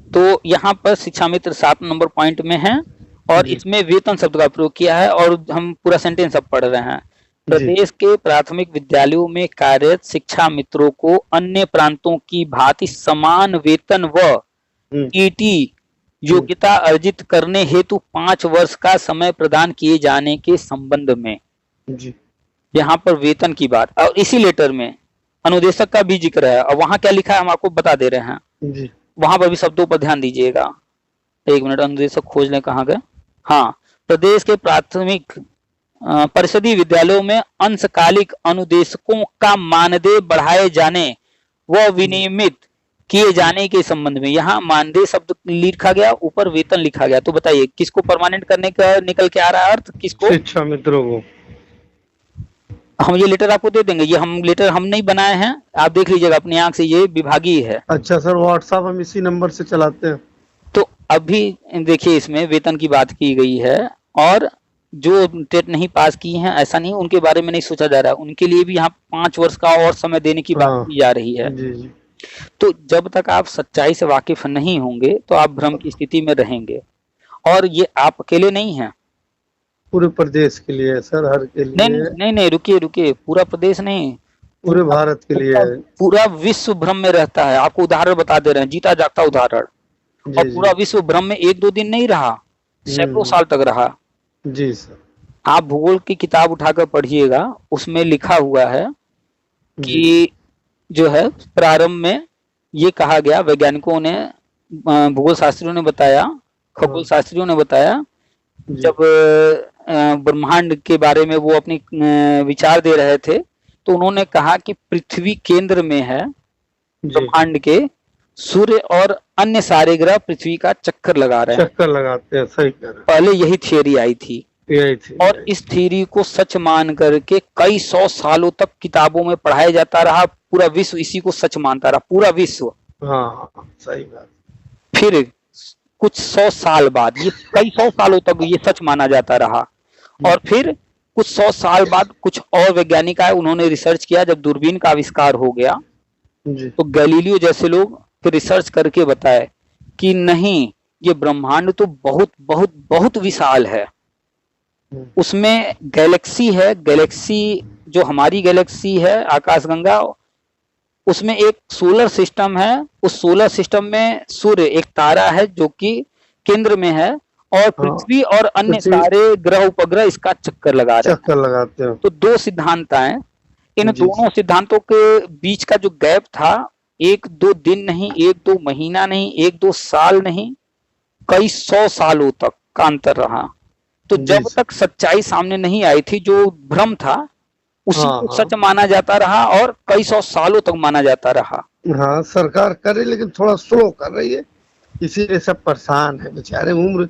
तो यहाँ पर शिक्षा मित्र 7 नंबर पॉइंट में है और जी इसमें वेतन शब्द का प्रयोग किया है और हम पूरा सेंटेंस अब पढ़ रहे हैं। जी प्रदेश के प्राथमिक विद्यालयों में कार्यरत शिक्षा मित्रों को अन्य प्रांतों की भांति समान वेतन व हम्म, ईटी योग्यता अर्जित करने हेतु 5 वर्ष का समय प्रदान किए जाने के संबंध में, जी यहाँ पर वेतन की बात। और इसी लेटर में अनुदेशक का भी जिक्र है और वहां क्या लिखा है हम आपको बता दे रहे हैं। जी वहां पर भी शब्दों पर ध्यान दीजिएगा। 1 मिनट अनुदेशक खोज लें कहाँ गए। हाँ, प्रदेश के प्राथमिक परिषदीय विद्यालयों में अंशकालिक अनुदेशकों का मानदेय बढ़ाए जाने व विनियमित किए जाने के संबंध में, यहाँ मानदेय शब्द लिखा गया, ऊपर वेतन लिखा गया। तो बताइए किसको परमानेंट करने का निकल के आ रहा है अर्थ, किसको? शिक्षा मित्रों को। हम ये लेटर आपको दे देंगे, ये हम लेटर हम नहीं बनाए हैं, आप देख लीजिएगा अपनी आंख से, ये विभागीय है। अच्छा सर, व्हाट्सएप हम इसी नंबर से चलाते हैं। तो अभी देखिए इसमें वेतन की बात की गई है और जो टेट नहीं पास किए हैं ऐसा नहीं, उनके बारे में नहीं सोचा जा रहा है, उनके लिए भी यहाँ 5 वर्ष का और समय देने की बात हाँ की जा रही है। जी जी तो जब तक आप सच्चाई से वाकिफ नहीं होंगे तो आप भ्रम की स्थिति में रहेंगे। और ये आप अकेले नहीं हैं, पूरे प्रदेश के लिए है सर, हर के नहीं लिए, नहीं नहीं नहीं, रुकिए रुकिए, पूरा प्रदेश नहीं, पूरे भारत के लिए है। पूरा विश्व भ्रम में रहता है। आपको उदाहरण बता दे रहे हैं, जीता जागता उदाहरण। और जी पूरा जी विश्व भ्रम में 1-2 दिन नहीं रहा, सैकड़ों साल तक रहा। जी सर आप भूगोल की किताब उठाकर पढ़िएगा, उसमें लिखा हुआ है जी कि जो है प्रारंभ में ये कहा गया, वैज्ञानिकों ने, भूगोल शास्त्रियों ने बताया, खगोल शास्त्रियों ने बताया, जी जब ब्रह्मांड के बारे में वो अपनी विचार दे रहे थे तो उन्होंने कहा कि पृथ्वी केंद्र में है जी ब्रह्मांड के, सूर्य और अन्य सारे ग्रह पृथ्वी का चक्कर लगा रहे हैं। चक्कर लगाते हैं, सही कह रहे पहले यही थियरी आई थी हैं, यही थी। और इस थियरी को सच मान करके कई 100 सालों तक किताबों में पढ़ाया जाता रहा। पूरा विश्व इसी को सच मानता रहा, पूरा विश्व। हाँ सही बात। फिर कुछ 100 साल बाद, ये कई 100 सालों तक ये सच माना जाता रहा और फिर कुछ 100 साल बाद कुछ और वैज्ञानिक आए, उन्होंने रिसर्च किया। जब दूरबीन का आविष्कार हो गया जी तो गैलीलियो जैसे लोग फिर रिसर्च करके बताए कि नहीं, ये ब्रह्मांड तो बहुत बहुत बहुत विशाल है, उसमें गैलेक्सी है। गैलेक्सी जो हमारी गैलेक्सी है आकाशगंगा, उसमें एक सोलर सिस्टम है, उस सोलर सिस्टम में सूर्य एक तारा है जो कि केंद्र में है और पृथ्वी और अन्य सारे ग्रह उपग्रह इसका चक्कर लगा रहे हैं, चक्कर लगाते हैं। तो 2 सिद्धांत आए। इन जी दोनों सिद्धांतों के बीच का जो गैप था, 1-2 दिन नहीं, 1-2 महीना नहीं, 1-2 साल नहीं, कई 100 सालों तक का अंतर रहा। तो जब तक सच्चाई सामने नहीं आई थी, जो भ्रम था उसी को सच माना जाता रहा और कई 100 सालों तक माना जाता रहा। हाँ सरकार कर रही, लेकिन थोड़ा स्लो कर रही है, इसीलिए सब परेशान है बेचारे। उम्र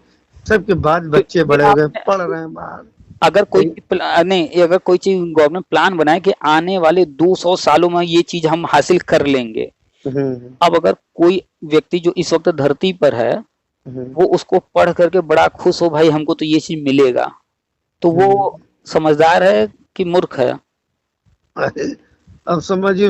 सबके बाद तो बच्चे ये बड़े हो गए, आपने, पढ़ रहे हैं बाहर। अगर कोई कहीं- नहीं, ये अगर कोई चीज गवर्नमेंट प्लान बनाए कि आने वाले 200 सालों में ये चीज हम हासिल कर लेंगे, हम्म अब अगर कोई व्यक्ति जो इस वक्त धरती पर है हम्म वो उसको पढ़ करके बड़ा खुश हो, भाई हमको तो ये चीज मिलेगा, तो वो हम्म। समझदार है कि मूर्ख है? अरे अब समझिए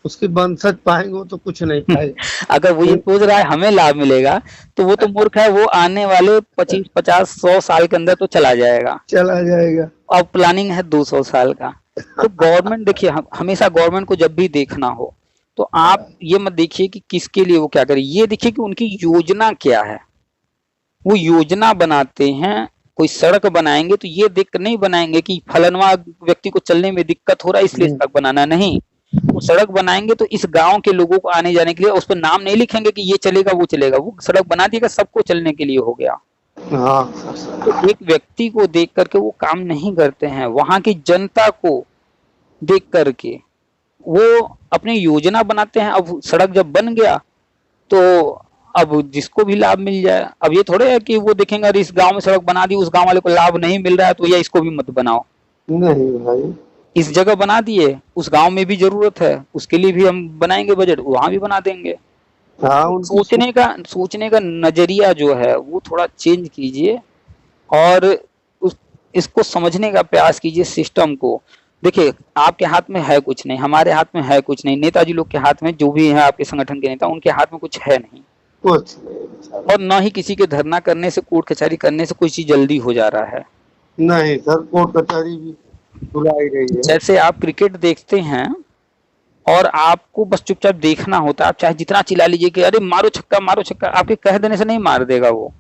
उसके वंशज पाएंगे, वो तो कुछ नहीं पाएगा। अगर वो ये सोच रहा है हमें लाभ मिलेगा, तो वो तो मूर्ख है। वो आने वाले 25, 50, 100 साल के अंदर तो चला जाएगा। चला जाएगा। अब प्लानिंग है 200 साल का। तो गवर्नमेंट देखिए, हमेशा गवर्नमेंट को जब भी देखना हो तो आप ये मत देखिए कि किसके लिए वो क्या करे, ये देखिए कि उनकी योजना क्या है। वो योजना बनाते हैं, कोई सड़क बनाएंगे तो ये देख कर नहीं बनाएंगे कि फलनवा व्यक्ति को चलने में दिक्कत हो रहा है इसलिए हम्म, सड़क बनाना, नहीं। वो सड़क बनाएंगे तो इस गांव के लोगों को आने जाने के लिए, उस पर नाम नहीं लिखेंगे कि ये चलेगा वो चलेगा, वो सड़क बना दिएगा, सबको चलने के लिए हो गया। हाँ तो एक व्यक्ति को देख करके वो काम नहीं करते हैं, वहां की जनता को देख करके वो अपनी योजना बनाते हैं। अब सड़क जब बन गया तो अब जिसको भी लाभ मिल जाए, अब ये थोड़े है कि वो देखेंगे अरे इस गांव में सड़क बना दी, उस गांव वाले को लाभ नहीं मिल रहा है तो या इसको भी मत बनाओ। नहीं भाई। इस जगह बना दिए, उस गांव में भी जरूरत है, उसके लिए भी हम बनाएंगे बजट, वहां भी बना देंगे। हाँ तो उनकी सोचने का नजरिया जो है वो थोड़ा चेंज कीजिए, और उस इसको समझने का प्रयास कीजिए सिस्टम को। देखिए, आपके हाथ में है कुछ नहीं, हमारे हाथ में है कुछ नहीं, नेताजी लोग के हाथ में, जो भी है आपके संगठन के नेता, उनके हाथ में कुछ है नहीं। कुछ नहीं बेचारे। और न ही किसी के धरना करने से, कोर्ट कचहरी करने से कोई चीज जल्दी हो जा रहा है। नहीं सर, कोर्ट कचहरी भी बुलाई गई है। जैसे आप क्रिकेट देखते हैं और आपको बस चुपचाप देखना होता है, आप चाहे जितना चिल्ला लीजिए कि अरे मारो छक्का मारो छक्का, आपके कह देने से नहीं मार देगा वो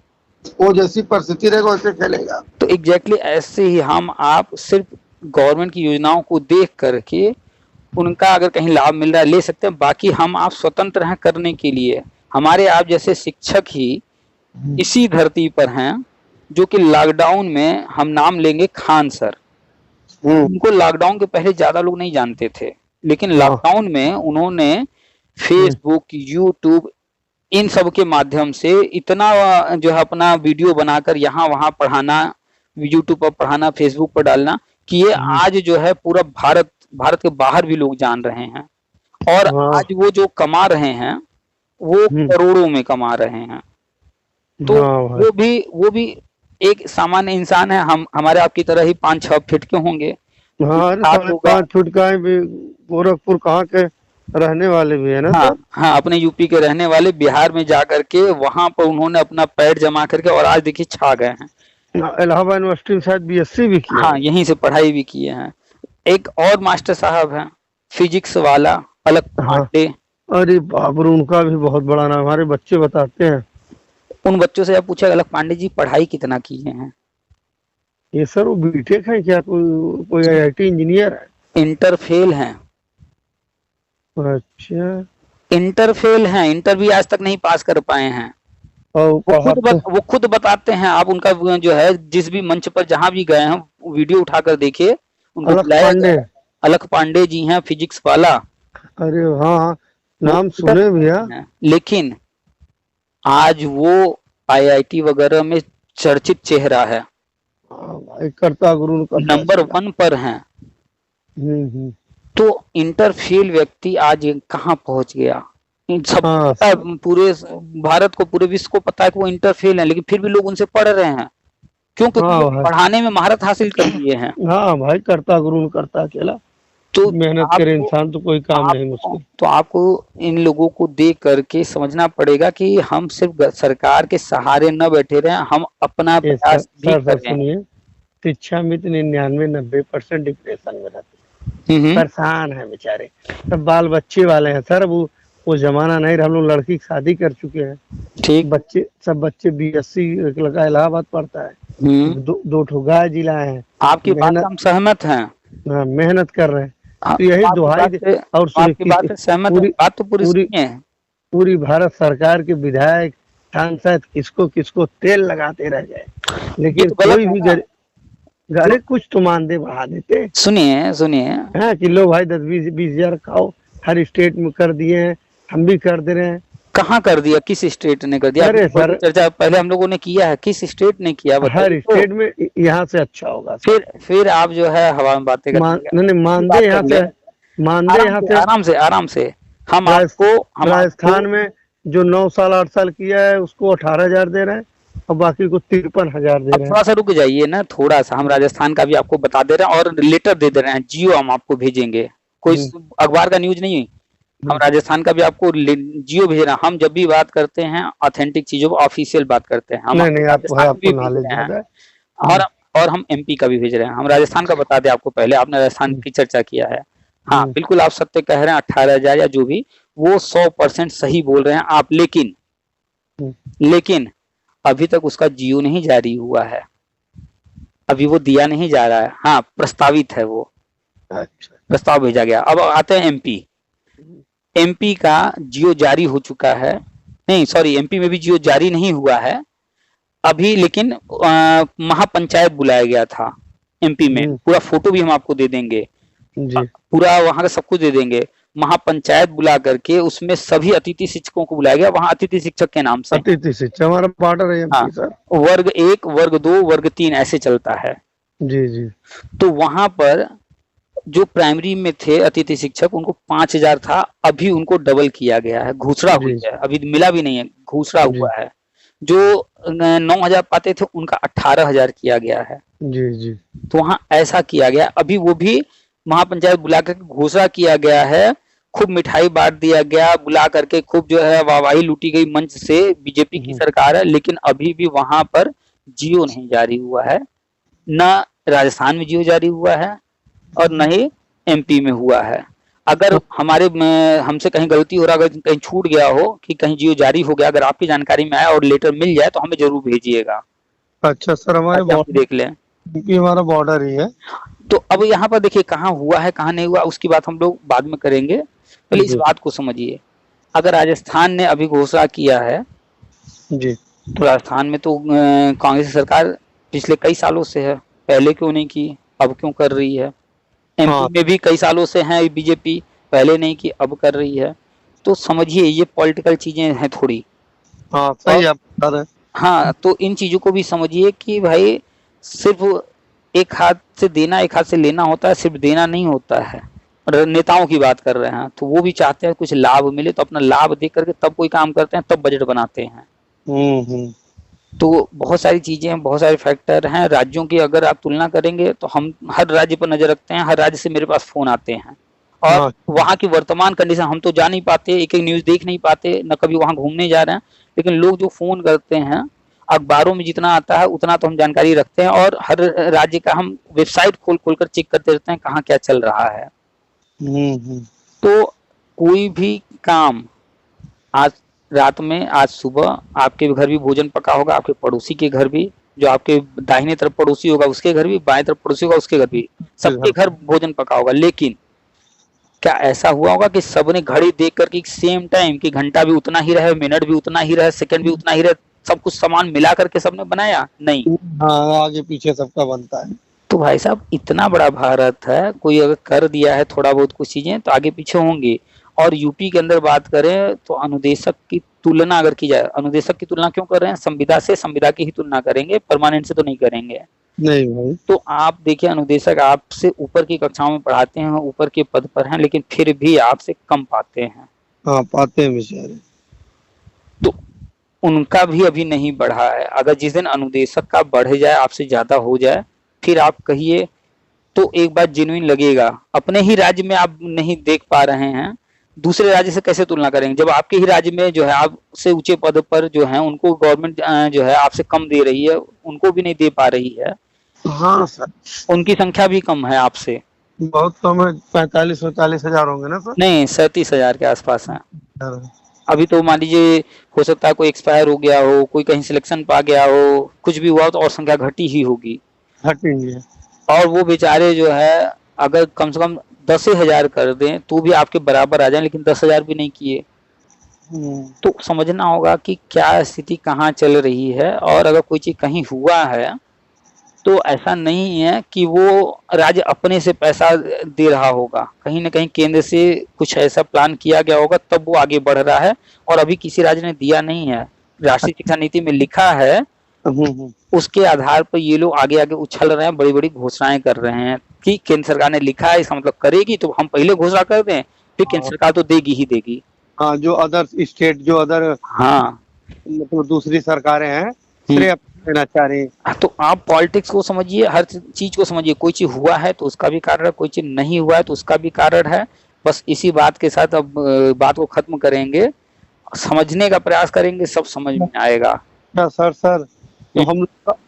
जैसी परिस्थिति रहेगा वैसे खेलेगा। तो एग्जैक्टली ऐसे ही हम आप सिर्फ गवर्नमेंट की योजनाओं को देख करके उनका अगर कहीं लाभ मिल रहा है ले सकते हैं, बाकी हम आप स्वतंत्र हैं करने के लिए। हमारे आप जैसे शिक्षक ही इसी धरती पर हैं जो कि लॉकडाउन में, हम नाम लेंगे खान सर, उनको लॉकडाउन के पहले ज्यादा लोग नहीं जानते थे, लेकिन लॉकडाउन में उन्होंने फेसबुक, यूट्यूब, इन सब के माध्यम से इतना जो है अपना वीडियो बनाकर यहाँ वहां पढ़ाना, यूट्यूब पर पढ़ाना, फेसबुक पर डालना, कि ये आज जो है पूरा भारत के बाहर भी लोग जान रहे हैं। और आज वो जो कमा रहे हैं वो करोड़ों में कमा रहे हैं। तो वो भी एक सामान्य इंसान है, हम हमारे आपकी तरह ही 5-6 फीट के होंगे। हाँ 5 फीट का भी, गोरखपुर कहाँ के रहने वाले भी है ना। हाँ हाँ, अपने यूपी के रहने वाले, बिहार में जाकर के वहां पर उन्होंने अपना पैर जमा करके और आज देखिए छा गए हैं। इलाहाबाद यूनिवर्सिटी में शायद बीएससी भी किया। हाँ, यहीं से पढ़ाई भी किए हैं। एक और मास्टर साहब हैं, फिजिक्स वाला, अलक पांडे। अरे बाप रे, उनका भी बहुत बड़ा नाम, हमारे बच्चे बताते हैं। उन बच्चों से आप पूछे अलक पांडे जी पढ़ाई कितना किए हैं? ये सर वो बीटेक है क्या, कोई आईआईटी इंजीनियर है? इंटर फेल हैं। अच्छा, इंटर फेल हैं, इंटर भी आज तक नहीं पास कर पाए हैं। वो खुद बताते हैं। आप उनका जो है जिस भी मंच पर जहां भी गए हैं वीडियो उठाकर देखिए, उनको अलक पांडे जी हैं, फिजिक्स वाला। अरे हाँ, नाम सुने भैया। लेकिन आज वो आईआईटी वगैरह में चर्चित चेहरा है, करता गुरु नंबर 1 पर हैं। तो इंटर फेल व्यक्ति आज कहाँ पहुंच गया? सब पूरे भारत को, पूरे विश्व को पता है कि वो इंटर फेल है, लेकिन फिर भी लोग उनसे पढ़ रहे हैं। क्यों? क्योंकि पढ़ाने में महारत हासिल कर लिए हैं। हाँ भाई, करता गुरु करता अकेला, तो मेहनत करे इंसान तो कोई काम नहीं मुश्किल। तो आपको इन लोगों को देख करके समझना पड़ेगा कि हम सिर्फ सरकार के सहारे न बैठे रहे, हम अपना प्रयास भी करें। शिक्षा मित्र 99-90% डिप्रेशन में रहते, परेशान है बेचारे, सब बाल बच्चे वाले हैं सर। वो जमाना नहीं रहा, हम लोग लड़की की शादी कर चुके हैं। ठीक, सब बच्चे बीएससी लगा इलाहाबाद पढ़ता है, 2 ठो गाय जिला है। आपकी बात हम सहमत हैं, मेहनत कर रहे हैं। तो यही दुहाई और बात तो पूरी भारत सरकार के विधायक सांसद किसको तेल लगाते रह जाए, लेकिन कोई भी घरे कुछ तो मानदेय बढ़ा देते। सुनिए हाँ, कि लो भाई 10-20 हजार खाओ, हर स्टेट में कर दिए हैं, हम भी कर दे रहे हैं। कहाँ कर दिया, किस स्टेट ने कर दिया? अरे अभी तो सर, चर्चा पहले हम लोगों ने किया है, किस स्टेट ने किया बताइए हर तो। स्टेट में यहाँ से अच्छा होगा सर। फिर आप जो है हवा में बातें करेंगे। नहीं नहीं, अपनी मानदेय बात यहाँ कर से, ले, मानदेय यहाँ से। आराम से आराम से। हम आपको राजस्थान में जो 9 साल 8 साल किया है उसको 18,000 दे रहे हैं, और बाकी को 53,000 दे अब रहे हैं। थोड़ा सा रुक जाइए ना, थोड़ा सा हम राजस्थान का भी आपको बता दे रहे हैं और लेटर दे दे रहे हैं, जियो हम आपको भेजेंगे, कोई अखबार का न्यूज नहीं है। हम राजस्थान का भी आपको जियो भेज रहे हैं। हम जब भी बात करते हैं ऑथेंटिक चीजों को, ऑफिशियल बात करते हैं। हम नहीं नहीं, आपको है, राजस्थान आपको भी भेज नॉलेज रहे हैं, ज्यादा है। और हम एमपी का भी भेज रहे हैं। हम राजस्थान का बता दें आपको, पहले आपने राजस्थान की चर्चा किया है। हाँ बिल्कुल, आप सत्य कह रहे हैं, 18,000 या जो भी, वो 100% सही बोल रहे हैं आप। लेकिन अभी तक उसका जियो नहीं जारी हुआ है, अभी वो दिया नहीं जा रहा है। हाँ प्रस्तावित है, वो अच्छा, प्रस्ताव भेजा गया। अब आते हैं एमपी का जियो जारी हो चुका है। नहीं सॉरी, एमपी में भी जियो जारी नहीं हुआ है अभी, लेकिन महापंचायत बुलाया गया था एमपी में। पूरा फोटो भी हम आपको दे देंगे जी। पूरा वहां का सब कुछ दे देंगे। महापंचायत बुला करके उसमें सभी अतिथि शिक्षकों को बुलाया गया, वहां अतिथि शिक्षक के नाम से। अतिथि शिक्षा हमारा बॉर्डर है हाँ, एमपी सर। वर्ग 1, वर्ग 2, वर्ग 3 ऐसे चलता है। जी जी। तो वहां पर जो प्राइमरी में थे अतिथि शिक्षक, उनको 5,000 था, अभी उनको डबल किया गया है, घोषणा हुई है, अभी मिला भी नहीं है, घोषणा हुआ है। जो 9,000 पाते थे उनका 18,000 किया गया है। जी जी। तो वहां ऐसा किया गया, अभी वो भी महापंचायत बुला करके घोषणा किया गया है, खूब मिठाई बांट दिया गया, बुला करके खूब जो है वाहवाही लूटी गई मंच से, बीजेपी की सरकार है। लेकिन अभी भी वहां पर जियो नहीं जारी हुआ है, न राजस्थान में जियो जारी हुआ है और न ही एमपी में हुआ है। अगर हमसे कहीं गलती हो रहा, अगर कहीं छूट गया हो कि कहीं जियो जारी हो गया, अगर आपकी जानकारी में आया और लेटर मिल जाए तो हमें जरूर भेजिएगा। अच्छा सर, हमारे देख लें, क्योंकि हमारा बॉर्डर ही है। तो अब यहाँ पर देखिए कहाँ हुआ है कहाँ नहीं हुआ, उसकी बात हम लोग बाद में करेंगे। पहले इस बात को समझिए, अगर राजस्थान ने अभी घोषणा किया है जी, तो राजस्थान में तो कांग्रेस सरकार पिछले कई सालों से है, पहले क्यों नहीं की, अब क्यों कर रही है। एमपी में भी कई सालों से है बीजेपी, पहले नहीं की अब कर रही है। तो समझिए ये पॉलिटिकल चीजें हैं थोड़ी। हाँ सही आप बता रहे हैं। हाँ, तो इन चीजों को भी समझिए कि भाई सिर्फ एक हाथ से देना एक हाथ से लेना होता है, सिर्फ देना नहीं होता है। और नेताओं की बात कर रहे हैं तो वो भी चाहते हैं कुछ लाभ मिले, तो अपना लाभ देख करके तब कोई काम करते हैं, तब बजट बनाते हैं। तो बहुत सारी चीजें, बहुत सारे फैक्टर हैं राज्यों की। अगर आप तुलना करेंगे तो हम हर राज्य पर नजर रखते हैं, हर राज्य से मेरे पास फोन आते हैं, और वहाँ की वर्तमान कंडीशन हम तो जा नहीं पाते, एक एक न्यूज देख नहीं पाते, न कभी वहाँ घूमने जा रहे हैं। लेकिन लोग जो फोन करते हैं, अखबारों में जितना आता है उतना तो हम जानकारी रखते हैं, और हर राज्य का हम वेबसाइट खोल खोल कर चेक करते रहते हैं कहाँ क्या चल रहा है। तो कोई भी काम, आज रात में, आज सुबह आपके घर भी भोजन पका होगा, आपके पड़ोसी के घर भी, जो आपके दाहिने तरफ पड़ोसी होगा उसके घर भी, बाएं तरफ पड़ोसी होगा उसके घर भी, सबके घर भोजन पका होगा। लेकिन क्या ऐसा हुआ होगा कि सबने घड़ी देख कर के सेम टाइम की, घंटा भी उतना ही रहे, मिनट भी उतना ही रहे, सेकंड भी उतना ही रहे, सब कुछ सामान मिला करके सबने बनाया? नहीं। हाँ, आगे पीछे सबका बनता है। तो भाई साहब इतना बड़ा भारत है, कोई अगर कर दिया है थोड़ा बहुत कुछ चीजें तो आगे पीछे होंगी। और यूपी के अंदर बात करें तो अनुदेशक की तुलना अगर की जाए, अनुदेशक की तुलना क्यों कर रहे हैं, संविदा से, संविदा की ही तुलना करेंगे, परमानेंट से तो नहीं करेंगे। नहीं भाई। तो आप देखिए, अनुदेशक आपसे ऊपर की कक्षाओं में पढ़ाते हैं, ऊपर के पद पर हैं, लेकिन फिर भी आपसे कम पाते हैं। हाँ, पाते हैं बेचारे। तो उनका भी अभी नहीं बढ़ा है। अगर जिस दिन अनुदेशक का बढ़ जाए, आपसे ज्यादा हो जाए, फिर आप कहिए तो एक बात जेन्युइन लगेगा। अपने ही राज्य में आप नहीं देख पा रहे हैं, दूसरे राज्य से कैसे तुलना करेंगे, जब आपके ही राज्य में जो है आपसे ऊंचे पद पर जो है उनको गवर्नमेंट जो है आपसे कम दे रही है, उनको भी नहीं दे पा रही है। हाँ सर, उनकी संख्या भी कम है आपसे, बहुत कम है, 45-45 हजार होंगे ना सर? नहीं 37,000 के आसपास है। अभी तो मान लीजिए हो सकता है कोई एक्सपायर हो गया हो, कोई कहीं सिलेक्शन पा गया हो, कुछ भी हुआ तो और संख्या घटी ही होगी। घटेंगे। और वो बेचारे जो है अगर कम से कम 10,000 कर दें तो भी आपके बराबर आ जाए, लेकिन 10,000 भी नहीं किए। तो समझना होगा कि क्या स्थिति कहाँ चल रही है, और अगर कोई चीज कहीं हुआ है तो ऐसा नहीं है कि वो राज्य अपने से पैसा दे रहा होगा, कहीं ना कहीं केंद्र से कुछ ऐसा प्लान किया गया होगा तब वो आगे बढ़ रहा है, और अभी किसी राज्य ने दिया नहीं है। राष्ट्रीय शिक्षा नीति में लिखा है, उसके आधार पर ये लोग आगे आगे उछल रहे हैं, बड़ी बड़ी घोषणाएं कर रहे हैं कि केंद्र सरकार ने लिखा है, इसका मतलब करेगी, तो हम पहले घोषणा कर दें, फिर केंद्र सरकार तो देगी ही देगी। हाँ, जो अदर स्टेट, जो अदर हाँ, मतलब दूसरी सरकारें हैं, श्रेय लेना चाह रही हैं। तो आप पॉलिटिक्स को समझिए, हर चीज को समझिए, कोई चीज हुआ है तो उसका भी कारण है, कोई चीज नहीं हुआ है तो उसका भी कारण है। बस इसी बात के साथ अब बात को खत्म करेंगे, समझने का प्रयास करेंगे, सब समझ में आएगा। क्या सर तो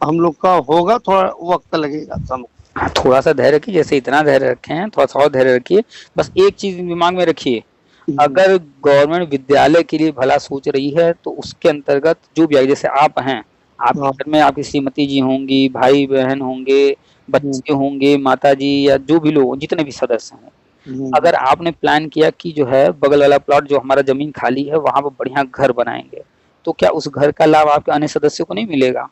हम लोग का होगा, थोड़ा वक्त लगेगा समझ। हाँ, थोड़ा सा धैर्य रखिए, जैसे इतना धैर्य रखे हैं थोड़ा सा और धैर्य रखिए। बस एक चीज दिमाग में रखिए, अगर गवर्नमेंट विद्यालय के लिए भला सोच रही है तो उसके अंतर्गत जो भी आए, जैसे आप हैं, आपके घर में आपकी श्रीमती जी होंगी, भाई बहन होंगे, बच्चे होंगे, माता जी या जो भी लोग, जितने भी सदस्य हैं, अगर आपने प्लान किया कि जो है बगल वाला प्लॉट जो हमारा जमीन खाली है वहां पर बढ़िया घर बनाएंगे, तो क्या उस घर का लाभ आपके अन्य सदस्यों को नहीं मिलेगा?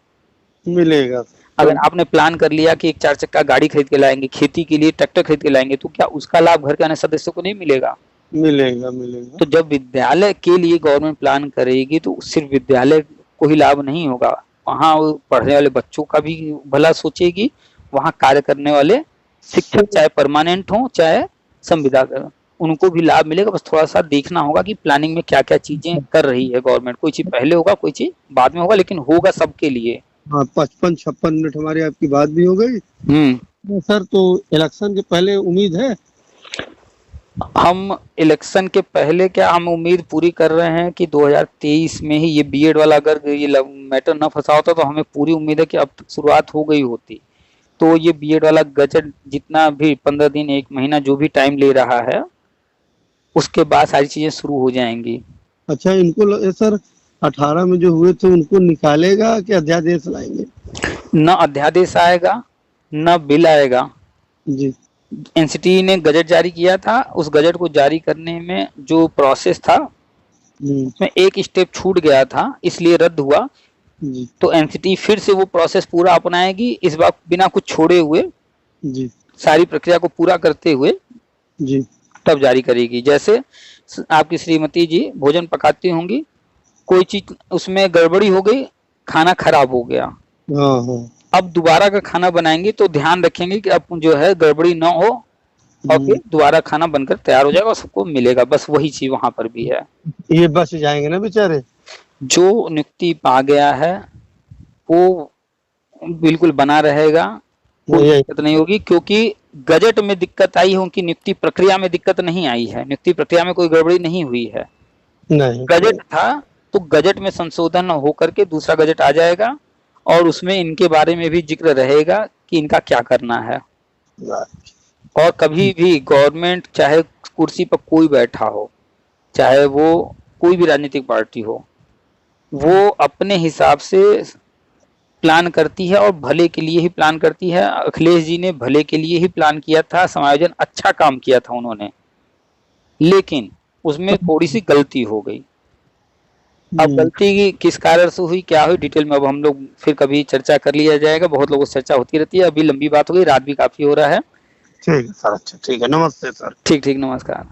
मिलेगा। अगर आपने प्लान कर लिया कि एक 4 चक्का गाड़ी खरीद के लाएंगे, खेती के लिए ट्रैक्टर खरीद के लाएंगे, तो क्या उसका लाभ घर के अन्य सदस्यों को नहीं मिलेगा? मिलेगा। तो जब विद्यालय के लिए गवर्नमेंट प्लान करेगी तो सिर्फ विद्यालय को ही लाभ नहीं होगा, वहाँ पढ़ने वाले बच्चों का भी भला सोचेगी, वहाँ कार्य करने वाले शिक्षक चाहे परमानेंट हो चाहे संविदा कर, उनको भी लाभ मिलेगा। बस थोड़ा सा देखना होगा कि प्लानिंग में क्या क्या चीजें कर रही है गवर्नमेंट, कोई चीज पहले होगा कोई चीज बाद में होगा, लेकिन होगा सबके लिए। हाँ, 55-56 मिनट हमारी आपकी बात भी हो गई। सर, तो इलेक्शन के पहले उम्मीद है? हम इलेक्शन के पहले क्या, हम उम्मीद पूरी कर रहे हैं कि 2023 में ही ये बीएड वाला अगर ये मैटर न फंसा होता तो हमें पूरी उम्मीद है कि अब शुरुआत हो गई होती। तो ये बीएड वाला गजट जितना भी 15 दिन 1 महीना जो भी टाइम ले रहा है, उसके बाद सारी चीजें शुरू हो जाएंगी। अच्छा, इनको सर 18 में जो हुए थे उनको निकालेगा कि अध्यादेश लाएंगे? न अध्यादेश आएगा न बिल आएगा। जी। एनसीटी ने गजट जारी किया था, उस गजट को जारी करने में जो प्रोसेस था उसमें एक स्टेप छूट गया था, इसलिए रद्द हुआ। जी। तो एनसीटी फिर से वो प्रोसेस पूरा अपनाएगी, इस बार बिना कुछ छोड़े हुए जी, सारी प्रक्रिया को पूरा करते हुए जी, तब जारी करेगी। जैसे आपकी श्रीमती जी भोजन पकाती होंगी, कोई चीज उसमें गड़बड़ी हो गई, खाना खराब हो गया, हाँ, अब दोबारा का खाना बनाएंगे तो ध्यान रखेंगे कि अब जो है गड़बड़ी ना हो, और फिर दोबारा खाना बनकर तैयार हो जाएगा और सबको मिलेगा। बस वही चीज वहां पर भी है। ये बच जाएंगे ना बेचारे? जो नियुक्ति पा गया है वो बिल्कुल बना रहेगा, कोई दिक्कत नहीं होगी, क्योंकि गजट में दिक्कत आई है, उनकी नियुक्ति प्रक्रिया में दिक्कत नहीं आई है। नियुक्ति प्रक्रिया में कोई गड़बड़ी नहीं हुई है, नहीं। गजट था तो गजट में संशोधन होकर के दूसरा गजट आ जाएगा और उसमें इनके बारे में भी जिक्र रहेगा कि इनका क्या करना है। और कभी भी गवर्नमेंट चाहे कुर्सी पर कोई बैठा हो, चाहे वो कोई भी राजनीतिक पार्टी हो, वो अपने हिसाब से प्लान करती है और भले के लिए ही प्लान करती है। अखिलेश जी ने भले के लिए ही प्लान किया था, समायोजन अच्छा काम किया था उन्होंने, लेकिन उसमें थोड़ी सी गलती हो गई। अब गलती किस कारण से हुई, क्या हुई, डिटेल में अब हम लोग फिर कभी चर्चा कर लिया जाएगा। बहुत लोगों से चर्चा होती रहती है, अभी लंबी बात हो गई, रात भी काफी हो रहा है। ठीक है सर, अच्छा, ठीक है, नमस्ते सर। ठीक, नमस्कार।